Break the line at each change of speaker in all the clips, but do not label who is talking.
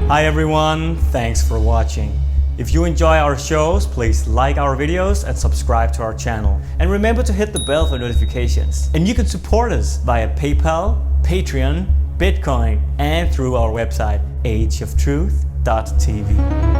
Hi everyone, thanks for watching. If you enjoy our shows, please like our videos and subscribe to our channel. And remember to hit the bell for notifications. And you can support us via PayPal, Patreon, Bitcoin, and through our website, ageoftruth.tv.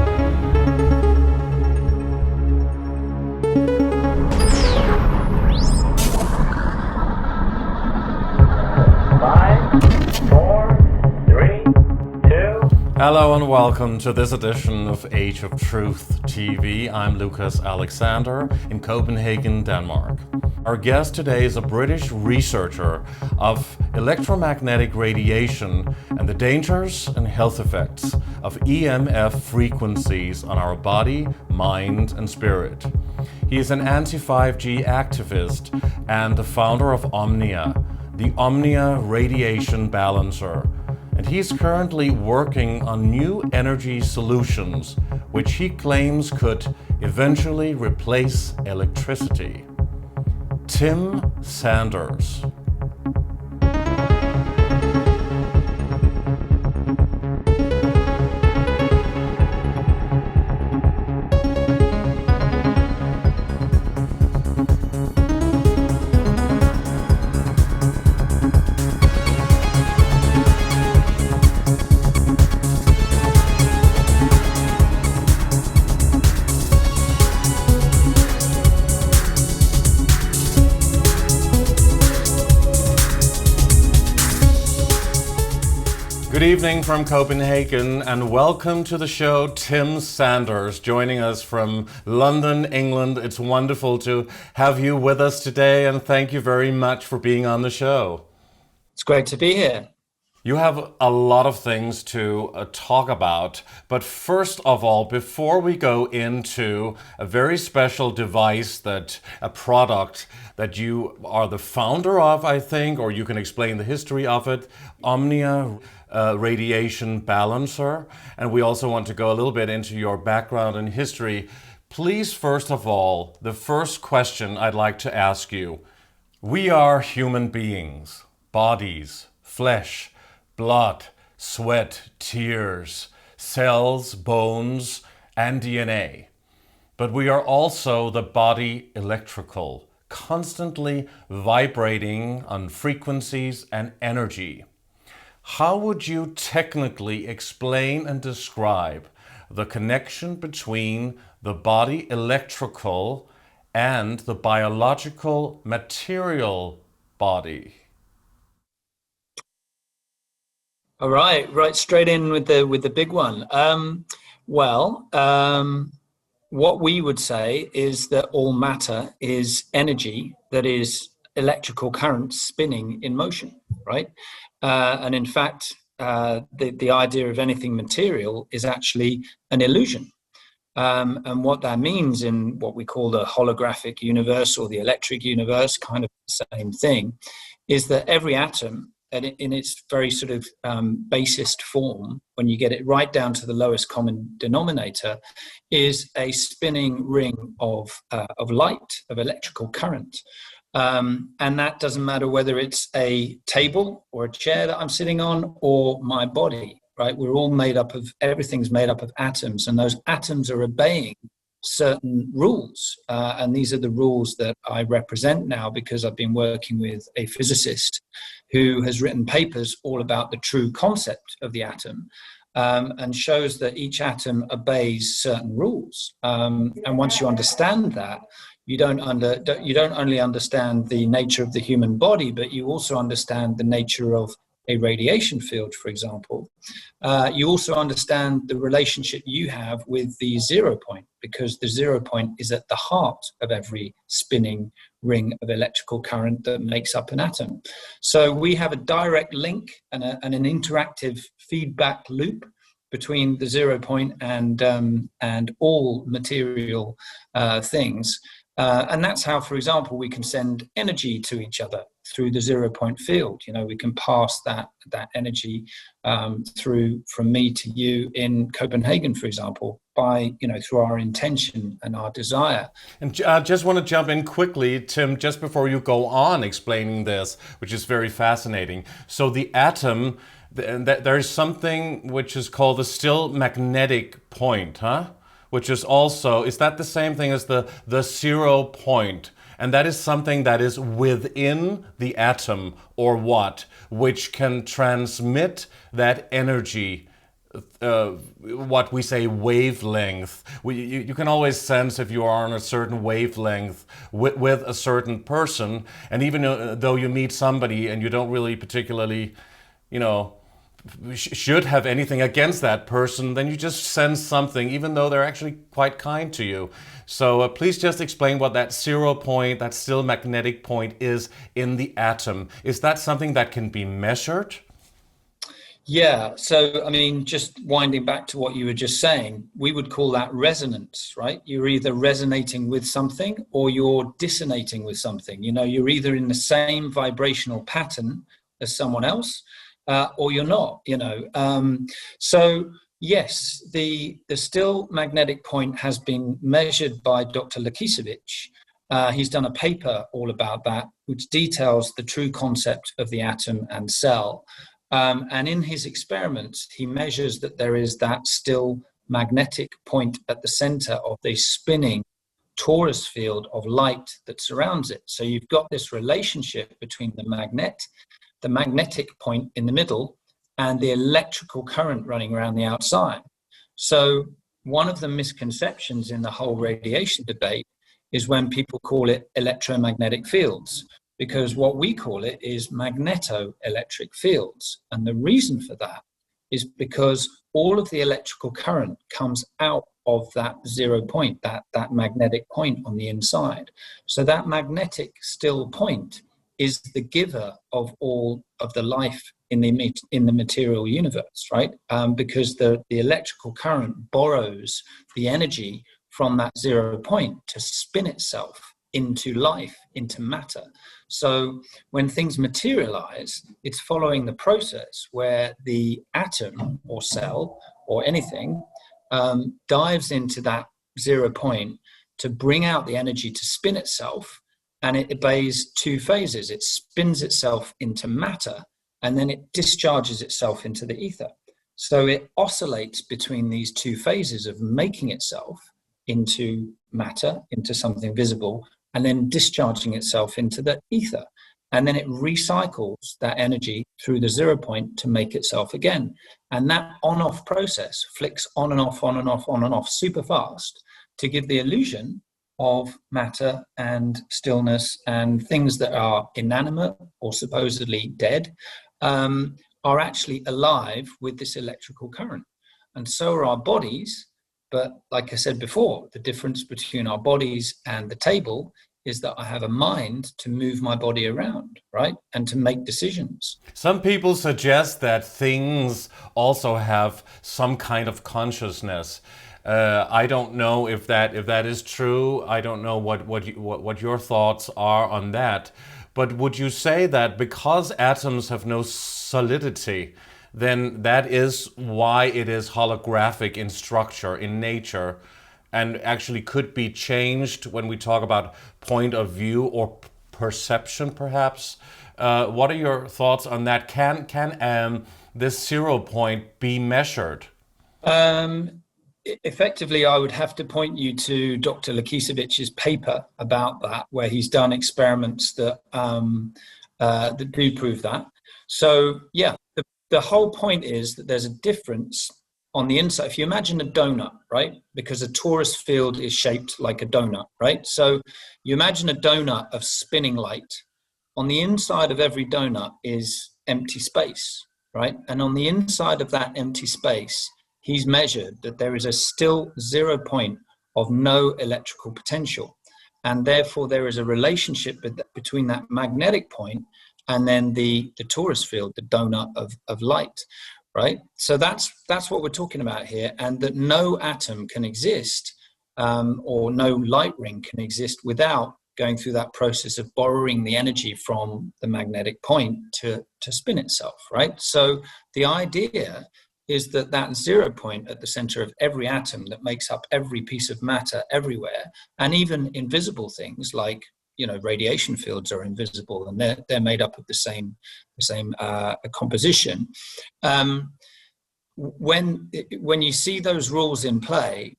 Hello and welcome to this edition of Age of Truth TV. I'm Lucas Alexander in Copenhagen, Denmark. Our guest today is a British researcher of electromagnetic radiation and the dangers and health effects of EMF frequencies on our body, mind and spirit. He is an anti-5G activist and the founder of Omnia, the Omnia Radiation Balancer. And he's currently working on new energy solutions, which he claims could eventually replace electricity. Tim Sandars. Good evening from Copenhagen and welcome to the show, Tim Sandars, joining us from London, England. It's wonderful to have you with us today and thank you very much for being on the show.
It's great to be here.
You have a lot of things to talk about, but first of all, before we go into a very special device, a product that you are the founder of, I think, or you can explain the history of it, Omnia Radiation Balancer, and we also want to go a little bit into your background and history. Please, first of all, the first question I'd like to ask you. We are human beings, bodies, flesh, blood, sweat, tears, cells, bones, and DNA. But we are also the body electrical, constantly vibrating on frequencies and energy. How would you technically explain and describe the connection between the body electrical and the biological material body?
All right, straight in with the big one. What we would say is that all matter is energy that is electrical current spinning in motion, right? And in fact, the idea of anything material is actually an illusion. And what that means in what we call the holographic universe or the electric universe, kind of the same thing, is that every atom, and in its very sort of basest form, when you get it right down to the lowest common denominator, is a spinning ring of light, of electrical current. And that doesn't matter whether it's a table or a chair that I'm sitting on or my body, right? We're all made up of, everything's made up of atoms, and those atoms are obeying certain rules. And these are the rules that I represent now because I've been working with a physicist who has written papers all about the true concept of the atom, and shows that each atom obeys certain rules. And once you understand that, you don't only understand the nature of the human body, but you also understand the nature of a radiation field, for example. You also understand the relationship you have with the 0 point, because the 0 point is at the heart of every spinning ring of electrical current that makes up an atom. So we have a direct link and an interactive feedback loop between the 0 point and all material things. And that's how, for example, we can send energy to each other through the 0 point field. You know, we can pass that energy through from me to you in Copenhagen, for example, by, through our intention and our desire.
And I just want to jump in quickly, Tim, just before you go on explaining this, which is very fascinating. So the atom and there's something which is called the still magnetic point, huh? Which is also, is that the same thing as the 0 point? And that is something that is within the atom or what, which can transmit that energy, what we say wavelength. You can always sense if you are on a certain wavelength with a certain person, and even though you meet somebody and you don't really particularly, you know, should have anything against that person, then you just sense something, even though they're actually quite kind to you. So please just explain what that 0 point, that still magnetic point is in the atom. Is that something that can be measured?
Yeah, so I mean, just winding back to what you were just saying, we would call that resonance, right? You're either resonating with something or you're dissonating with something. You know, you're either in the same vibrational pattern as someone else, or you're not, you know. So yes, the still magnetic point has been measured by Dr. Lakisevich. He's done a paper all about that, which details the true concept of the atom and cell. And in his experiments, he measures that there is that still magnetic point at the center of the spinning torus field of light that surrounds it. So you've got this relationship between the magnetic point in the middle and the electrical current running around the outside. So one of the misconceptions in the whole radiation debate is when people call it electromagnetic fields, because what we call it is magneto-electric fields. And the reason for that is because all of the electrical current comes out of that 0 point, that magnetic point on the inside. So that magnetic still point is the giver of all of the life in the material universe, right? Because the electrical current borrows the energy from that 0 point to spin itself into life, into matter. So when things materialize, it's following the process where the atom or cell or anything dives into that 0 point to bring out the energy to spin itself. And it obeys two phases. It spins itself into matter, and then it discharges itself into the ether. So it oscillates between these two phases of making itself into matter, into something visible, and then discharging itself into the ether. And then it recycles that energy through the 0 point to make itself again. And that on-off process flicks on and off, on and off, on and off super fast to give the illusion of matter and stillness, and things that are inanimate or supposedly dead are actually alive with this electrical current. And so are our bodies. But like I said before, the difference between our bodies and the table is that I have a mind to move my body around, right? And to make decisions.
Some people suggest that things also have some kind of consciousness. I don't know if that is true. I don't know what your thoughts are on that. But would you say that because atoms have no solidity, then that is why it is holographic in structure, in nature, and actually could be changed when we talk about point of view or perception, perhaps? What are your thoughts on that? Can this 0 point be measured?
Effectively, I would have to point you to Dr. Lakisevich's paper about that, where he's done experiments that do prove that. So, yeah, the whole point is that there's a difference on the inside. If you imagine a donut, right? Because a torus field is shaped like a donut, right? So you imagine a donut of spinning light. On the inside of every donut is empty space, right? And on the inside of that empty space, he's measured that there is a still 0 point of no electrical potential. And therefore, there is a relationship between that magnetic point and then the torus field, the donut of light, right? So that's what we're talking about here. And that no atom can exist or no light ring can exist without going through that process of borrowing the energy from the magnetic point to spin itself, right? So the idea is that 0 point at the center of every atom that makes up every piece of matter everywhere, and even invisible things like radiation fields are invisible, and they're made up of the same composition. When you see those rules in play,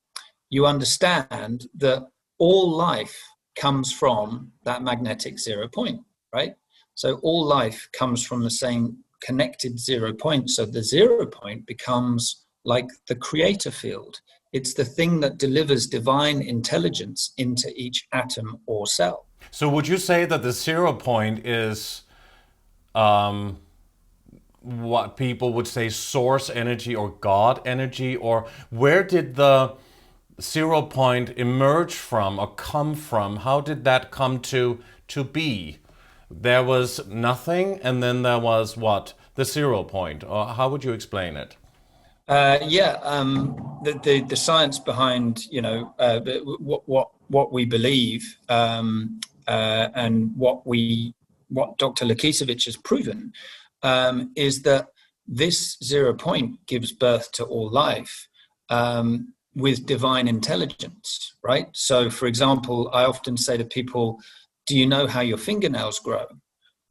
you understand that all life comes from that magnetic 0 point, right? So all life comes from the same connected 0 point. So the 0 point becomes like the creator field. It's the thing that delivers divine intelligence into each atom or cell.
So would you say that the 0 point is what people would say source energy or God energy, or where did the 0 point emerge from or come from? How did that come to be? There was nothing, and then there was what? The 0 point, or how would you explain it?
The science behind what we believe and what Dr. Lakisevich has proven is that this 0 point gives birth to all life with divine intelligence, right? So, for example, I often say to people, do you know how your fingernails grow?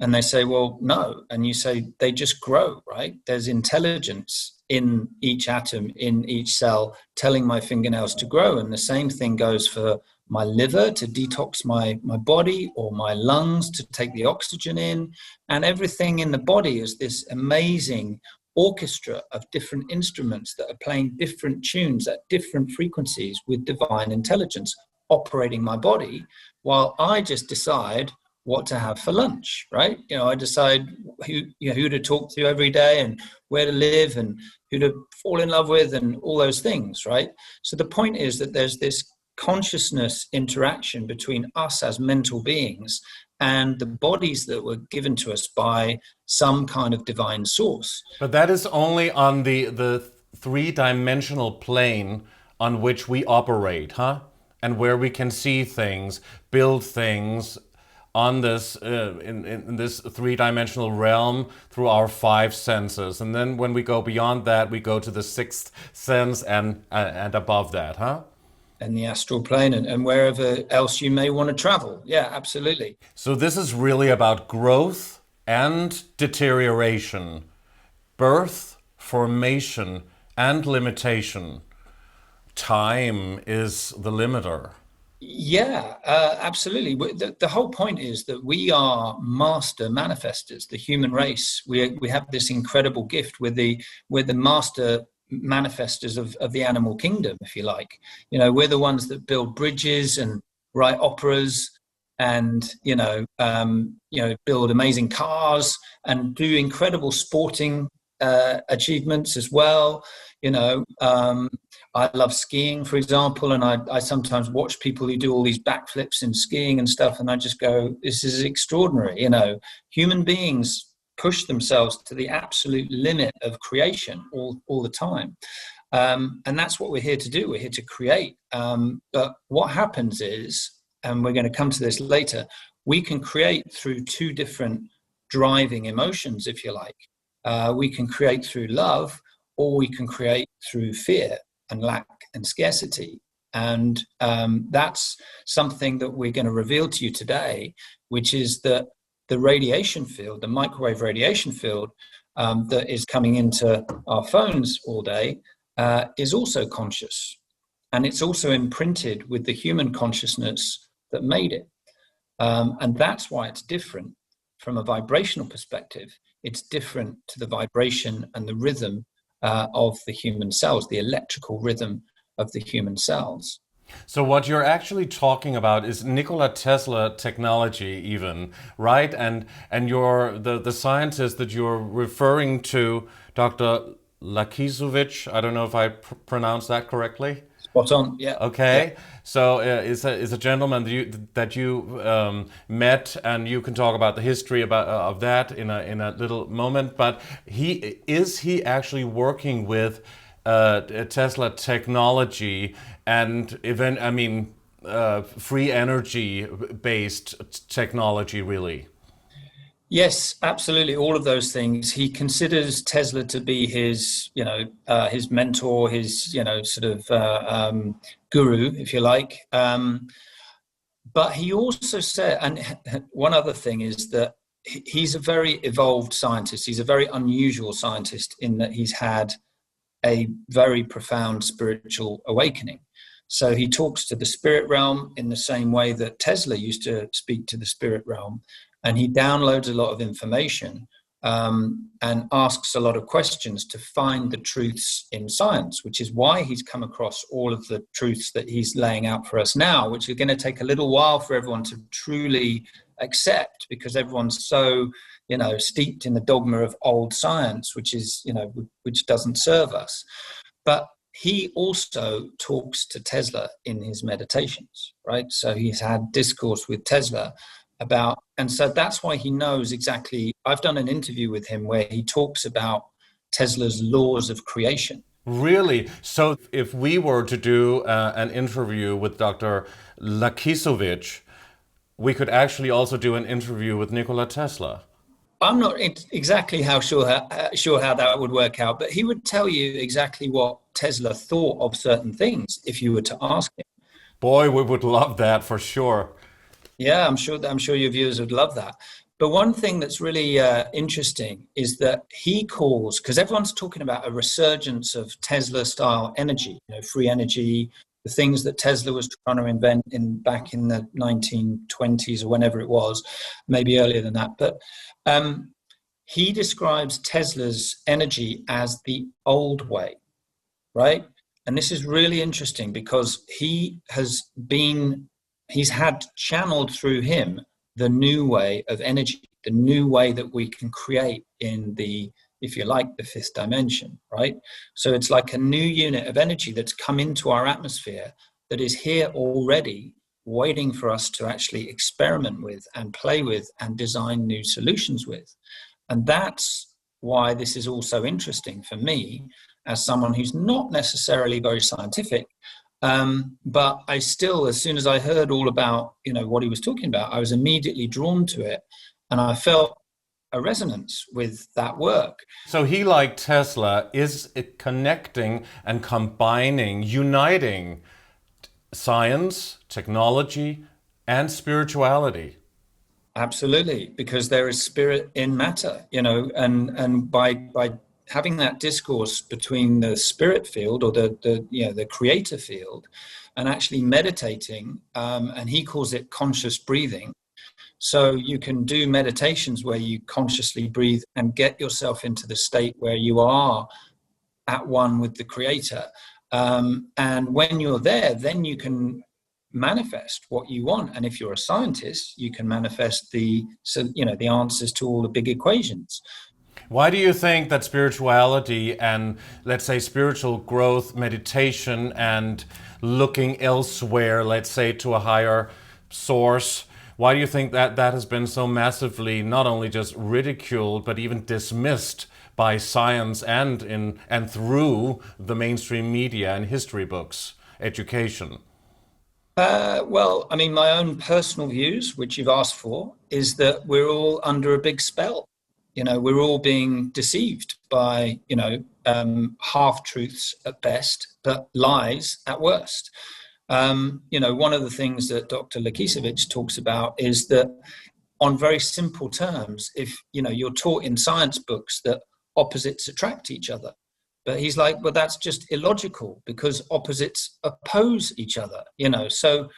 And they say, well, no. And you say, they just grow, right? There's intelligence in each atom, in each cell, telling my fingernails to grow. And the same thing goes for my liver to detox my body, or my lungs to take the oxygen in. And everything in the body is this amazing orchestra of different instruments that are playing different tunes at different frequencies with divine intelligence operating my body, while I just decide what to have for lunch, right? I decide who to talk to every day, and where to live, and who to fall in love with, and all those things, right? So the point is that there's this consciousness interaction between us as mental beings and the bodies that were given to us by some kind of divine source.
But that is only on the three-dimensional plane on which we operate, huh? And where we can see things, build things on this in this three-dimensional realm through our five senses. And then when we go beyond that, we go to the sixth sense and above that, huh?
And the astral plane, and wherever else you may want to travel. Yeah, absolutely.
So this is really about growth and deterioration, birth, formation, and limitation. Time is the limiter.
Yeah, absolutely. The whole point is that we are master manifestors, the human race. We have this incredible gift. We're the master manifestors of the animal kingdom, if you like. We're the ones that build bridges and write operas and build amazing cars and do incredible sporting achievements as well. I love skiing, for example, and I sometimes watch people who do all these backflips in skiing and stuff, and I just go, this is extraordinary. Human beings push themselves to the absolute limit of creation all the time. And that's what we're here to do. We're here to create. But what happens is, and we're going to come to this later, we can create through two different driving emotions, if you like. We can create through love, or we can create through fear and lack and scarcity. And that's something that we're going to reveal to you today, which is that the radiation field, the microwave radiation field that is coming into our phones all day is also conscious. And it's also imprinted with the human consciousness that made it. And that's why it's different from a vibrational perspective. It's different to the vibration and the rhythm of the human cells, the electrical rhythm of the human cells.
So what you're actually talking about is Nikola Tesla technology even, right? And you're the scientist that you're referring to, Dr. Lakisevich, I don't know if I pronounced that correctly.
Spot on, yeah.
Okay,
yeah.
So is a gentleman that you met, and you can talk about the history of that in a little moment. But is he actually working with Tesla technology and free energy based technology, really?
Yes, absolutely. All of those things. He considers Tesla to be his mentor, his guru, if you like. But he also said, and one other thing is that he's a very evolved scientist. He's a very unusual scientist in that he's had a very profound spiritual awakening. So he talks to the spirit realm in the same way that Tesla used to speak to the spirit realm, and he downloads a lot of information and asks a lot of questions to find the truths in science, which is why he's come across all of the truths that he's laying out for us now, which are going to take a little while for everyone to truly accept, because everyone's so, steeped in the dogma of old science, which is, which doesn't serve us. But he also talks to Tesla in his meditations, right? So he's had discourse with Tesla about, and so that's why he knows exactly. I've done an interview with him where he talks about Tesla's laws of creation.
Really? So if we were to do an interview with Dr. Lakisovich, we could actually also do an interview with Nikola Tesla.
I'm not exactly sure how that would work out, but he would tell you exactly what Tesla thought of certain things if you were to ask him.
Boy, we would love that for sure.
Yeah, I'm sure your viewers would love that. But one thing that's really interesting is that he calls, because everyone's talking about a resurgence of Tesla-style energy, free energy, the things that Tesla was trying to invent back in the 1920s or whenever it was, maybe earlier than that. But he describes Tesla's energy as the old way, right? And this is really interesting because he's had channeled through him the new way of energy, the new way that we can create in the, if you like, the fifth dimension, right? So it's like a new unit of energy that's come into our atmosphere that is here already, waiting for us to actually experiment with and play with and design new solutions with. And that's why this is also interesting for me as someone who's not necessarily very scientific. But I still, as soon as I heard all about, what he was talking about, I was immediately drawn to it, and I felt a resonance with that work.
So he, like Tesla, is connecting and combining, uniting science, technology, and spirituality.
Absolutely, because there is spirit in matter, and by having that discourse between the spirit field or the creator field and actually meditating, and he calls it conscious breathing. So you can do meditations where you consciously breathe and get yourself into the state where you are at one with the creator. And when you're there, then you can manifest what you want. And if you're a scientist, you can manifest the answers to all the big equations.
Why do you think that spirituality and, let's say, spiritual growth, meditation, and looking elsewhere, let's say, to a higher source, why do you think that has been so massively not only just ridiculed, but even dismissed by science and through the mainstream media and history books, education?
Well, I mean, my own personal views, which you've asked for, is that we're all under a big spell. We're all being deceived by, half-truths at best, but lies at worst. One of the things that Dr. Lakisovich talks about is that on very simple terms, if, you're taught in science books that opposites attract each other. But he's like, well, that's just illogical because opposites oppose each other, So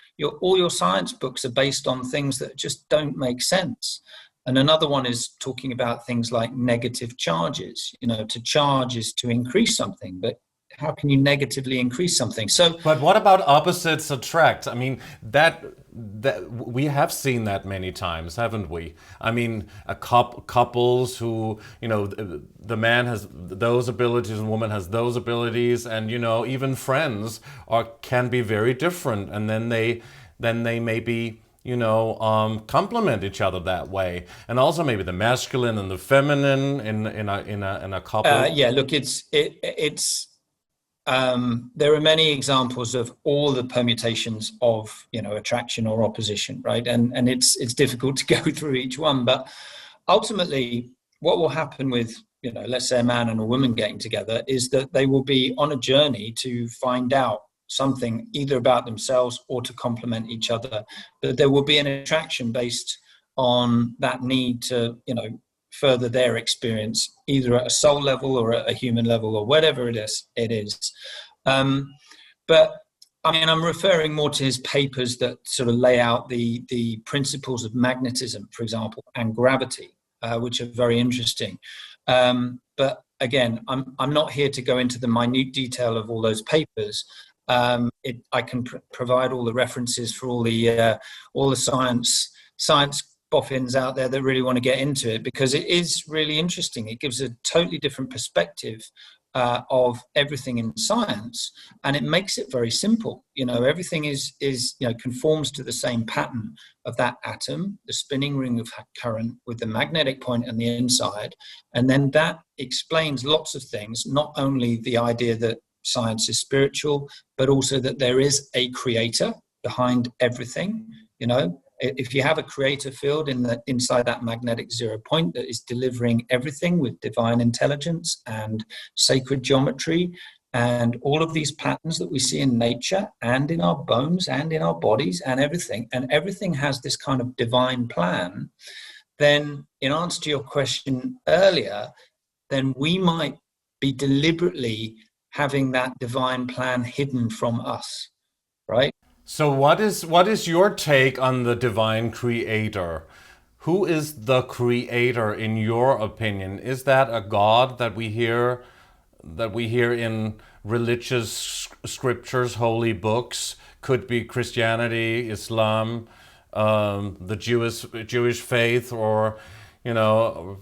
all your science books are based on things that just don't make sense. And another one is talking about things like negative charges. To charge is to increase something, but how can you negatively increase something?
But what about opposites attract? I mean, that we have seen that many times, haven't we? I mean, couples who, the man has those abilities and the woman has those abilities, and even friends can be very different, and then they maybe complement each other that way, and also maybe the masculine and the feminine in a couple.
Look, there are many examples of all the permutations of attraction or opposition, right? And it's difficult to go through each one, but ultimately, what will happen with let's say a man and a woman getting together is that they will be on a journey to find out something either about themselves or to complement each other. But there will be an attraction based on that need to, further their experience, either at a soul level or at a human level or whatever it is. But I mean, I'm referring more to his papers that sort of lay out the principles of magnetism, for example, and gravity, which are very interesting. But again, I'm not here to go into the minute detail of all those papers. I can provide all the references for all the science boffins out there that really want to get into it, because it is really interesting. It gives a totally different perspective of everything in science, and it makes it very simple. Everything is conforms to the same pattern of that atom, the spinning ring of current with the magnetic point on the inside, and then that explains lots of things. Not only the idea that science is spiritual, but also that there is a creator behind everything. If you have a creator field inside that magnetic 0 point that is delivering everything with divine intelligence and sacred geometry and all of these patterns that we see in nature and in our bones and in our bodies and everything has this kind of divine plan, then in answer to your question earlier, then we might be deliberately having that divine plan hidden from us, right?
So what is your take on the divine creator? Who is the creator in your opinion? Is that a God that we hear in religious scriptures, holy books? Could be Christianity, Islam, the Jewish faith, or Hinduism,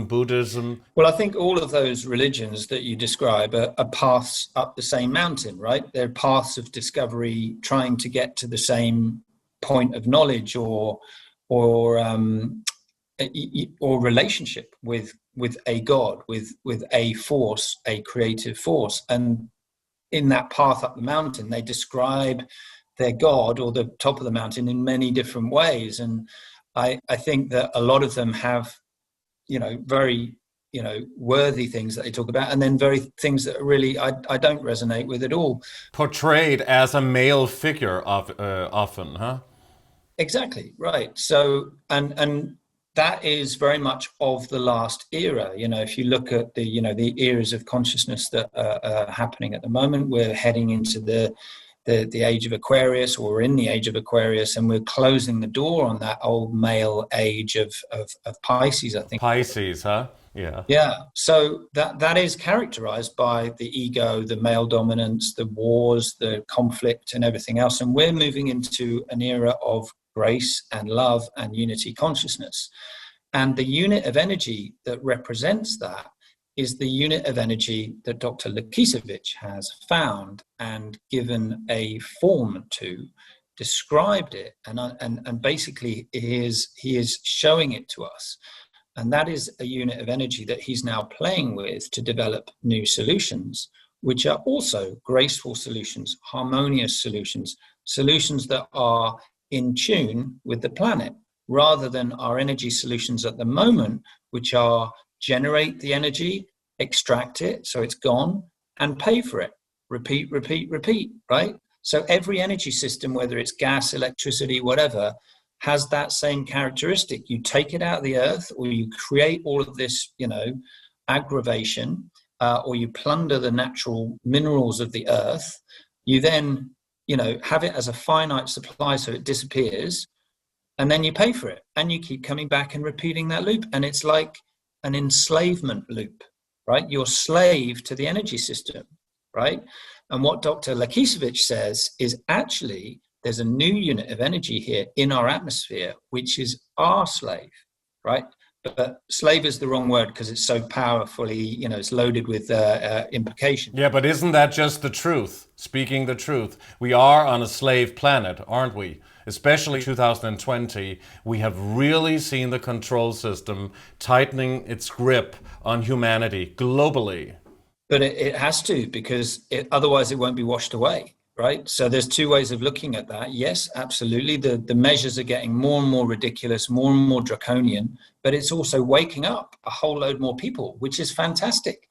Buddhism?
Well, I think all of those religions that you describe are paths up the same mountain, right? They're paths of discovery, trying to get to the same point of knowledge or relationship with a God, with a force, a creative force. And in that path up the mountain, they describe their God or the top of the mountain in many different ways. And I think that a lot of them have, very, worthy things that they talk about, and then very things that really I don't resonate with at all.
Portrayed as a male figure often, huh?
Exactly, right. So, and that is very much of the last era. If you look at the eras of consciousness that are happening at the moment, we're heading into the Age of Aquarius, or we're in the Age of Aquarius, and we're closing the door on that old male age of Pisces, I think.
Pisces, huh? Yeah.
Yeah. So that is characterized by the ego, the male dominance, the wars, the conflict, and everything else. And we're moving into an era of grace and love and unity consciousness. And the unit of energy that represents that is the unit of energy that Dr. Lakisevich has found and given a form to, described it, and basically he is showing it to us. And that is a unit of energy that he's now playing with to develop new solutions, which are also graceful solutions, harmonious solutions, solutions that are in tune with the planet, rather than our energy solutions at the moment, which are generate the energy, extract it so it's gone, and pay for it. Repeat, right? So every energy system, whether it's gas, electricity, whatever, has that same characteristic. You take it out of the earth, or you create all of this, aggravation, or you plunder the natural minerals of the earth. You then, have it as a finite supply so it disappears, and then you pay for it, and you keep coming back and repeating that loop. And it's like an enslavement loop, right? You're slave to the energy system, right? And what Dr. Lakisevich says is actually there's a new unit of energy here in our atmosphere, which is our slave, right? But slave is the wrong word because it's so powerfully, it's loaded with implication.
Yeah, but isn't that just the truth? Speaking the truth. We are on a slave planet, aren't we? Especially 2020, we have really seen the control system tightening its grip on humanity globally.
But it has to, because otherwise it won't be washed away. Right. So there's two ways of looking at that. Yes, absolutely. The measures are getting more and more ridiculous, more and more draconian, but it's also waking up a whole load more people, which is fantastic.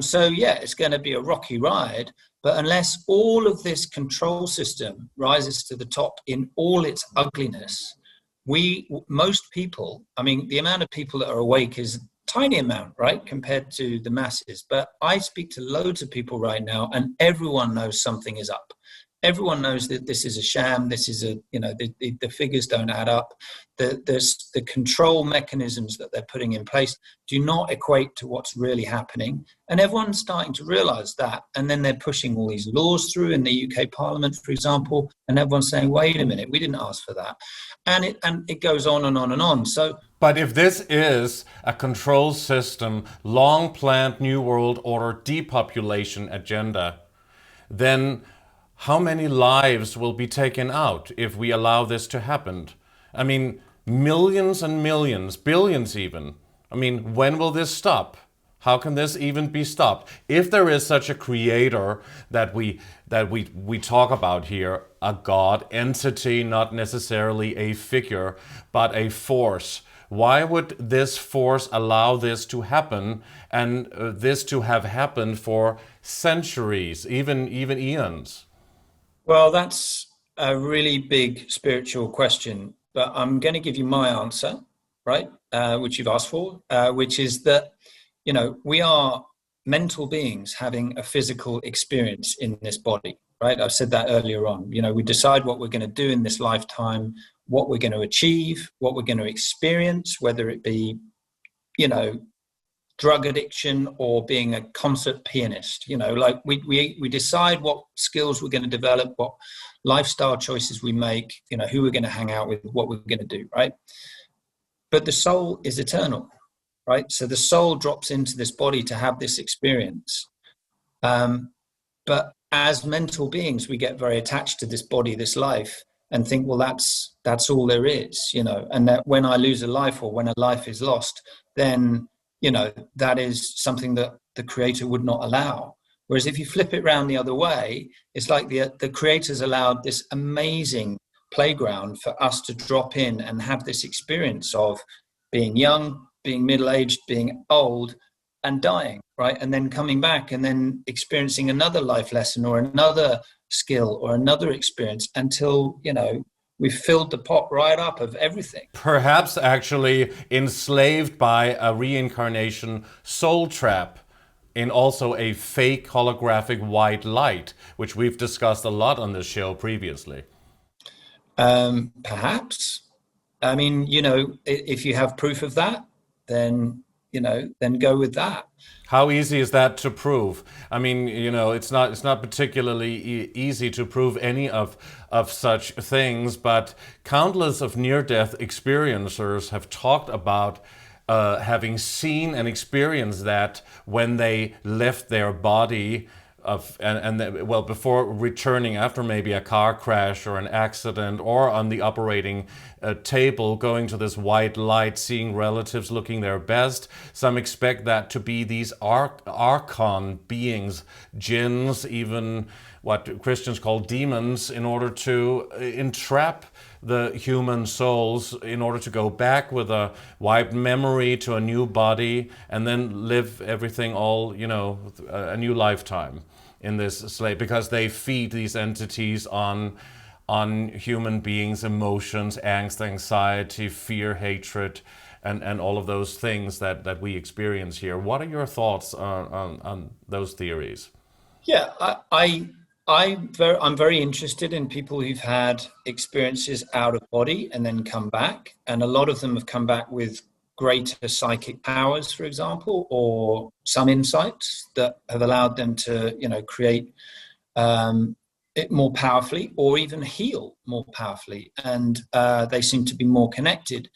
So, yeah, it's going to be a rocky ride. But unless all of this control system rises to the top in all its ugliness, most people, I mean, the amount of people that are awake is a tiny amount, right, compared to the masses. But I speak to loads of people right now, and everyone knows something is up. Everyone knows that this is a sham. This is the figures don't add up. The control mechanisms that they're putting in place do not equate to what's really happening. And everyone's starting to realize that. And then they're pushing all these laws through in the UK Parliament, for example, and everyone's saying, wait a minute, we didn't ask for that. And it goes on and on and on. So,
but if this is a control system, long planned New World Order depopulation agenda, then how many lives will be taken out if we allow this to happen? I mean, millions and millions, billions even. I mean, when will this stop? How can this even be stopped? If there is such a creator that we talk about here, a God entity, not necessarily a figure, but a force, why would this force allow this to happen, and this to have happened for centuries, even eons?
Well, that's a really big spiritual question, but I'm going to give you my answer, right, which you've asked for, which is that, we are mental beings having a physical experience in this body, right? I've said that earlier on. We decide what we're going to do in this lifetime, what we're going to achieve, what we're going to experience, whether it be, drug addiction or being a concert pianist. Like we decide what skills we're going to develop, what lifestyle choices we make, who we're going to hang out with, what we're going to do, right? But the soul is eternal, right? So the soul drops into this body to have this experience. But as mental beings, we get very attached to this body, this life, and think, well, that's all there is, and that when I lose a life or when a life is lost, then that is something that the creator would not allow. Whereas if you flip it around the other way, it's like the creators allowed this amazing playground for us to drop in and have this experience of being young, being middle-aged, being old, and dying, right? And then coming back and then experiencing another life lesson or another skill or another experience until, we filled the pot right up of everything.
Perhaps actually enslaved by a reincarnation soul trap in also a fake holographic white light, which we've discussed a lot on this show previously.
Perhaps. I mean, if you have proof of that, then go with that.
How easy is that to prove? I mean, it's not particularly easy to prove any of such things, but countless of near-death experiencers have talked about having seen and experienced that when they left their body before returning after maybe a car crash or an accident, or on the operating table, going to this white light, seeing relatives looking their best. Some expect that to be these archon beings, jinns, even what Christians call demons, in order to entrap the human souls, in order to go back with a wiped memory to a new body and then live everything a new lifetime in this slave, because they feed these entities on human beings' emotions, angst, anxiety, fear, hatred, and all of those things that we experience here. What are your thoughts on those theories?
Yeah, I'm very interested in people who've had experiences out of body and then come back, and a lot of them have come back with greater psychic powers, for example, or some insights that have allowed them to, create it more powerfully, or even heal more powerfully, and they seem to be more connected.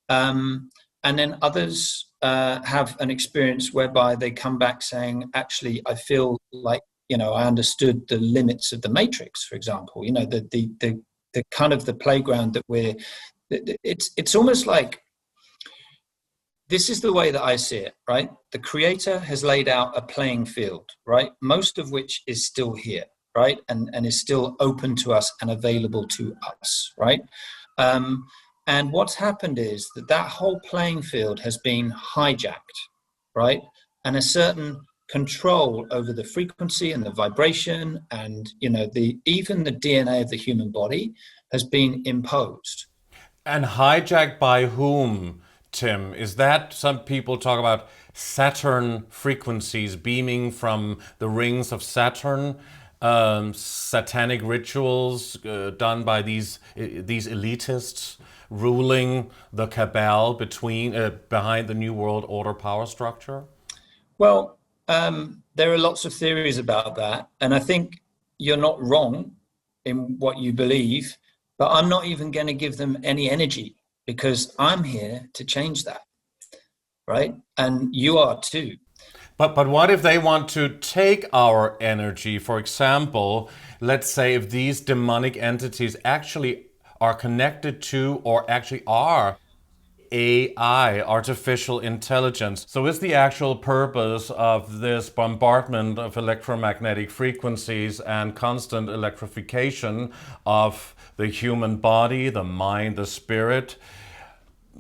And then others have an experience whereby they come back saying, actually, I feel like, I understood the limits of the matrix, for example, the kind of the playground that it's almost like, this is the way that I see it, right? The creator has laid out a playing field, right? Most of which is still here, right? And is still open to us and available to us, right? And what's happened is that whole playing field has been hijacked, right? And a certain control over the frequency and the vibration, and even the DNA of the human body has been imposed.
And hijacked by whom, Tim? Is that, some people talk about Saturn frequencies beaming from the rings of Saturn, satanic rituals done by these elitists ruling the cabal behind the New World Order power structure?
Well, there are lots of theories about that, and I think you're not wrong in what you believe, but I'm not even going to give them any energy, because I'm here to change that, right? And you are too.
But what if they want to take our energy? For example, let's say if these demonic entities actually are connected to, or actually are, AI, artificial intelligence. So is the actual purpose of this bombardment of electromagnetic frequencies and constant electrification of the human body, the mind, the spirit,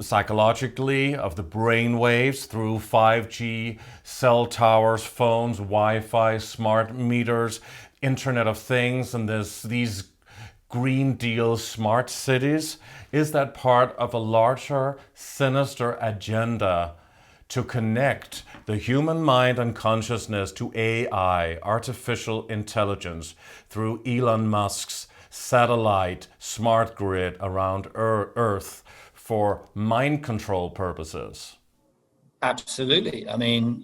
psychologically, of the brain waves through 5G, cell towers, phones, Wi-Fi, smart meters, Internet of Things, and these Green Deal smart cities? Is that part of a larger, sinister agenda to connect the human mind and consciousness to AI, artificial intelligence, through Elon Musk's satellite smart grid around Earth for mind control purposes?
Absolutely. I mean,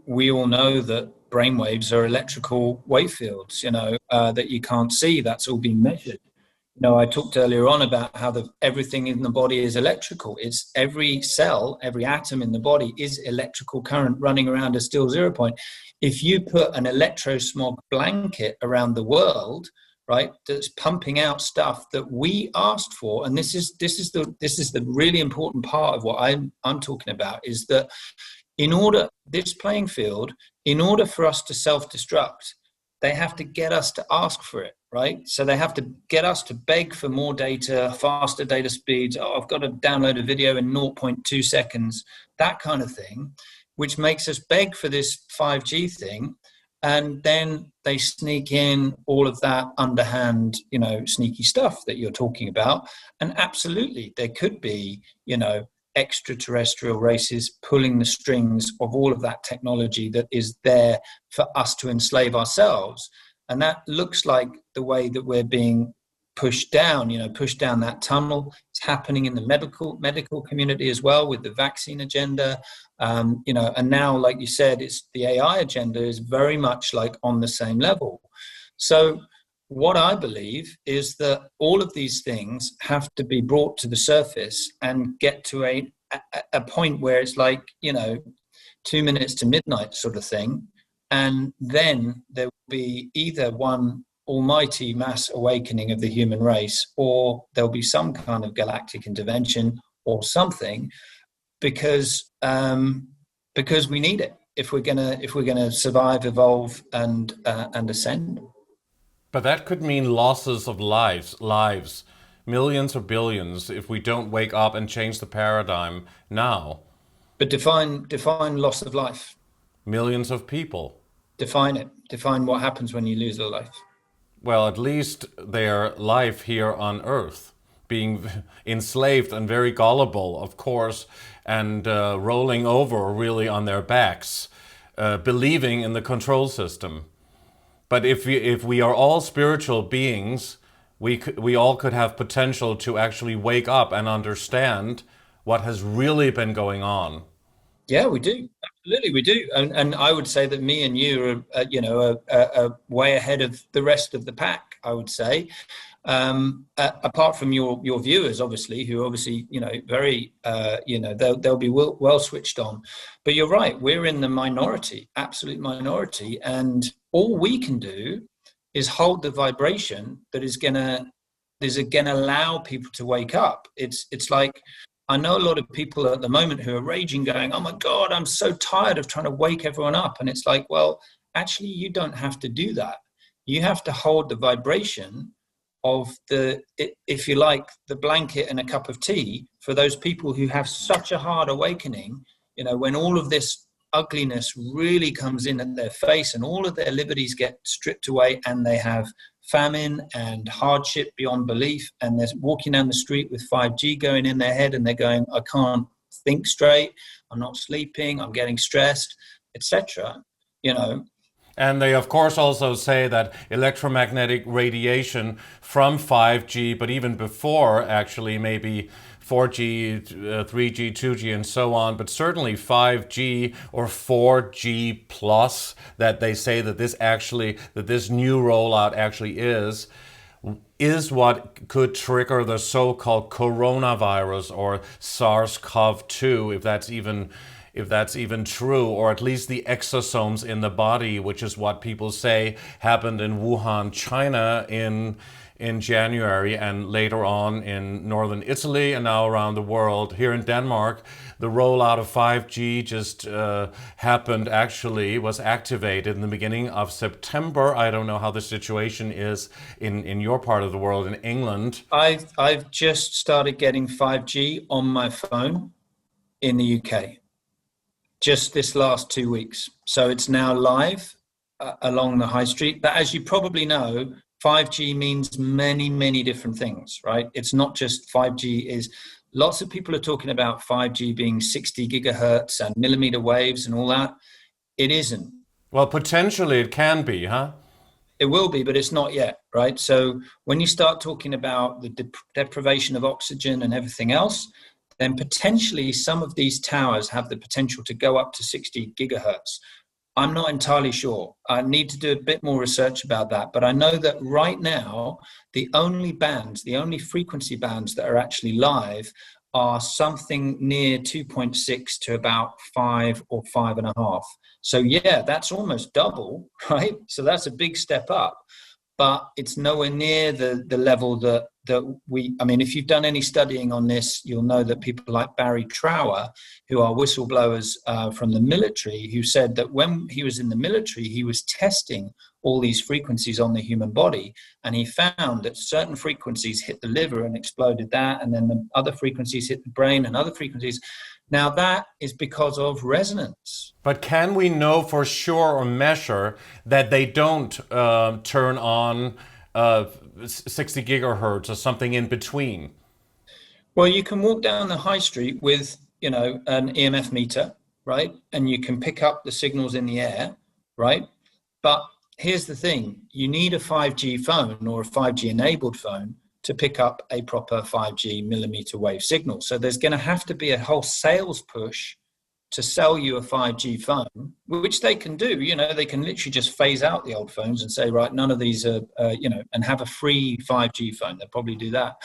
we all know that brainwaves are electrical wave fields, that you can't see. That's all been measured. I talked earlier on about how everything in the body is electrical. It's every cell, every atom in the body is electrical current running around a still 0 point. If you put an electrosmog blanket around the world, right, that's pumping out stuff that we asked for, and this is the really important part of what I'm talking about, is that this playing field, in order for us to self-destruct, they have to get us to ask for it, right? So they have to get us to beg for more data, faster data speeds. Oh, I've got to download a video in 0.2 seconds, that kind of thing, which makes us beg for this 5G thing. And then they sneak in all of that underhand, sneaky stuff that you're talking about. And absolutely, there could be, extraterrestrial races pulling the strings of all of that technology that is there for us to enslave ourselves. And that looks like the way that we're being pushed down that tunnel. It's happening in the medical community as well, with the vaccine agenda. And now, like you said, it's the AI agenda is very much like on the same level. So what I believe is that all of these things have to be brought to the surface and get to a point where it's like, 2 minutes to midnight sort of thing. And then there will be either one almighty mass awakening of the human race, or there'll be some kind of galactic intervention or something, because we need it if we're gonna survive, evolve, and ascend.
But that could mean losses of lives, millions or billions, if we don't wake up and change the paradigm now.
But define loss of life.
Millions of people.
Define it. Define what happens when you lose a life.
Well, at least their life here on Earth, being enslaved and very gullible, of course, and rolling over really on their backs, believing in the control system. But if we are all spiritual beings, we all could have potential to actually wake up and understand what has really been going on.
Yeah, we do. Absolutely, we do. And I would say that me and you are way ahead of the rest of the pack, I would say. Apart from your viewers, obviously, who obviously, very, they'll be well switched on. But you're right, we're in the minority, absolute minority. And all we can do is hold the vibration that is gonna allow people to wake up. It's like, I know a lot of people at the moment who are raging, going, oh my God, I'm so tired of trying to wake everyone up. And it's like, well, actually, you don't have to do that. You have to hold the vibration of if you like, the blanket and a cup of tea for those people who have such a hard awakening, when all of this ugliness really comes in at their face, and all of their liberties get stripped away, and they have famine and hardship beyond belief, and they're walking down the street with 5G going in their head, and they're going, I can't think straight, I'm not sleeping, I'm getting stressed, etc.
And they, of course, also say that electromagnetic radiation from 5G, but even before, actually, maybe 4G, 3G, 2G, and so on, but certainly 5G or 4G plus, that they say that this new rollout actually is what could trigger the so-called coronavirus or SARS-CoV-2, if that's even true, or at least the exosomes in the body, which is what people say happened in Wuhan, China in January, and later on in northern Italy, and now around the world. Here in Denmark, the rollout of 5G just happened, actually, was activated in the beginning of September. I don't know how the situation is in your part of the world, in England.
I've just started getting 5G on my phone in the UK, just this last 2 weeks. So it's now live along the high street. But as you probably know, 5G means many, many different things, right? It's not just 5G is, lots of people are talking about 5G being 60 gigahertz and millimeter waves and all that. It isn't.
Well, potentially it can be, huh?
It will be, but it's not yet, right? So when you start talking about the deprivation of oxygen and everything else, then potentially some of these towers have the potential to go up to 60 gigahertz. I'm not entirely sure. I need to do a bit more research about that. But I know that right now, the only frequency bands that are actually live are something near 2.6 to about 5 or 5.5. So yeah, that's almost double, right? So that's a big step up. But it's nowhere near the level that I mean, if you've done any studying on this, you'll know that people like Barry Trower, who are whistleblowers from the military, who said that when he was in the military, he was testing all these frequencies on the human body, and he found that certain frequencies hit the liver and exploded that, and then the other frequencies hit the brain and other frequencies. Now that is because of resonance.
But can we know for sure or measure that they don't turn on 60 gigahertz or something in between?
Well, you can walk down the high street with, an EMF meter, right? And you can pick up the signals in the air, right? But here's the thing, you need a 5G phone or a 5G enabled phone to pick up a proper 5G millimeter wave signal. So there's going to have to be a whole sales push to sell you a 5G phone, which they can do. They can literally just phase out the old phones and say, right, none of these are, and have a free 5G phone. They'll probably do that,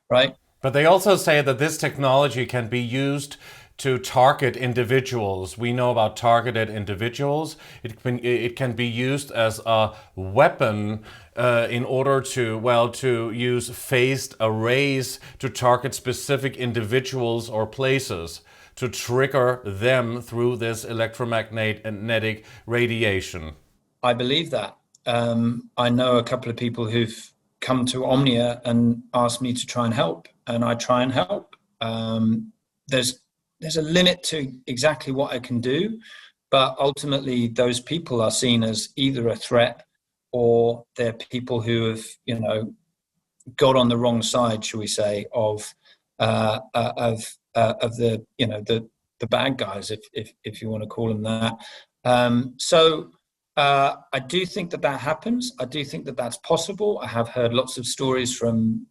right?
But they also say that this technology can be used to target individuals. We know about targeted individuals. It can be used as a weapon in order to use phased arrays to target specific individuals or places, to trigger them through this electromagnetic radiation. I
believe that. I know a couple of people who've come to Omnia and asked me to try and help, and I try and help. There's a limit to exactly what I can do, but ultimately those people are seen as either a threat or they're people who have, got on the wrong side, shall we say, of the bad guys, if you want to call them that. I do think that happens. I do think that that's possible. I have heard lots of stories from,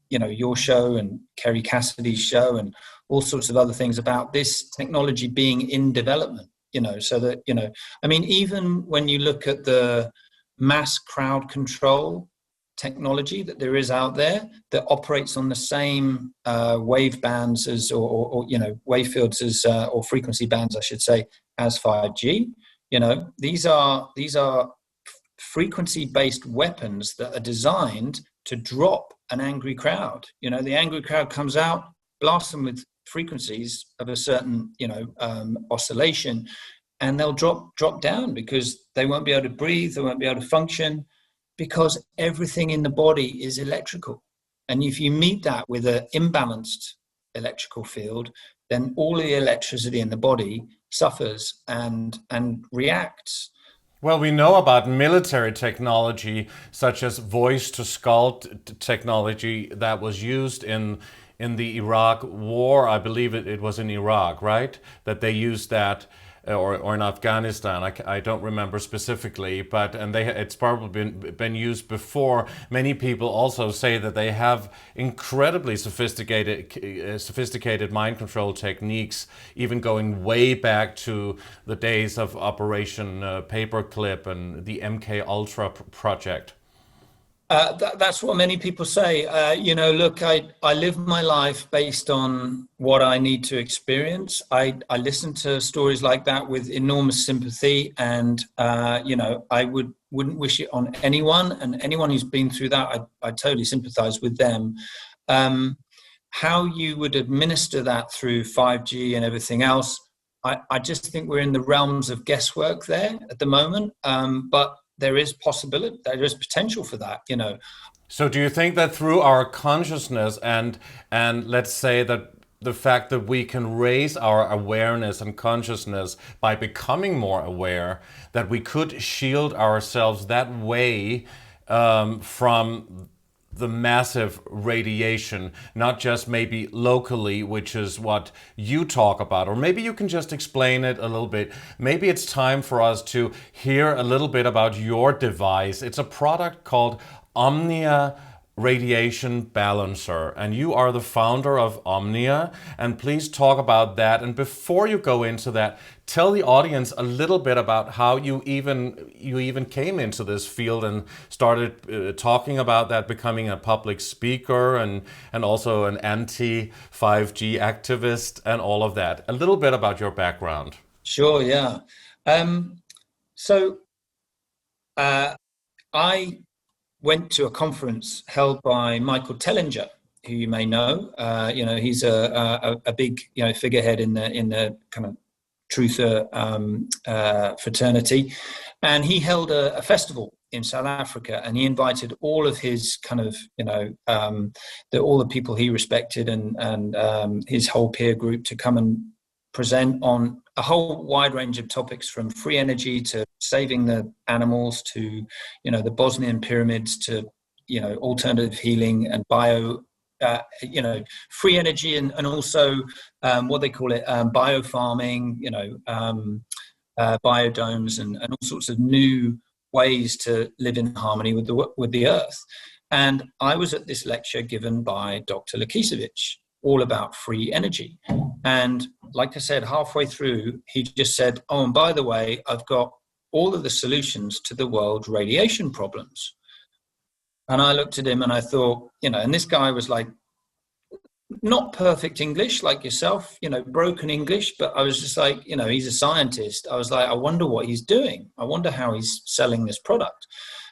your show and Kerry Cassidy's show and all sorts of other things about this technology being in development, so that, I mean, even when you look at the mass crowd control technology that there is out there that operates on the same wave bands as, or wave fields as, or frequency bands, I should say, as 5G, these are frequency-based weapons that are designed to drop an angry crowd. The angry crowd comes out, blasts them with frequencies of a certain, oscillation, and they'll drop down because they won't be able to breathe, they won't be able to function, because everything in the body is electrical. And if you meet that with an imbalanced electrical field, then all the electricity in the body suffers and reacts.
Well, we know about military technology, such as voice-to-skull technology that was used in the Iraq War. I believe it was in Iraq, right? That they used that, or in Afghanistan. I don't remember specifically, but it's probably been used before. Many people also say that they have incredibly sophisticated mind control techniques, even going way back to the days of Operation Paperclip and the MK Ultra project.
That's what many people say. Look, I live my life based on what I need to experience. I listen to stories like that with enormous sympathy, and I wouldn't wish it on anyone. And anyone who's been through that, I totally sympathize with them. How you would administer that through 5G and everything else, I just think we're in the realms of guesswork there at the moment. But there is possibility, there is potential for that,
So do you think that through our consciousness and let's say that the fact that we can raise our awareness and consciousness by becoming more aware, that we could shield ourselves that way from the massive radiation, not just maybe locally, which is what you talk about, or maybe you can just explain it a little bit. Maybe it's time for us to hear a little bit about your device. It's a product called Omnia Radiation Balancer, and you are the founder of Omnia, and please talk about that. And before you go into that, tell the audience a little bit about how you even came into this field and started talking about that, becoming a public speaker and also an anti-5G activist and all of that. A little bit about your background.
Sure, yeah. I went to a conference held by Michael Tellinger, who you may know. He's a big figurehead in the kind of truther fraternity, and he held a festival in South Africa, and he invited all of his kind of all the people he respected and his whole peer group to come and present on a whole wide range of topics, from free energy to saving the animals to the Bosnian pyramids to alternative healing and free energy and also what they call it biofarming, biodomes and all sorts of new ways to live in harmony with the earth. And I was at this lecture given by Dr. Lakisevich, all about free energy. And like I said, halfway through, he just said, oh, and by the way, I've got all of the solutions to the world's radiation problems. And I looked at him and I thought, and this guy was like, not perfect English like yourself, broken English, but I was just like, he's a scientist. I was like, I wonder what he's doing. I wonder how he's selling this product.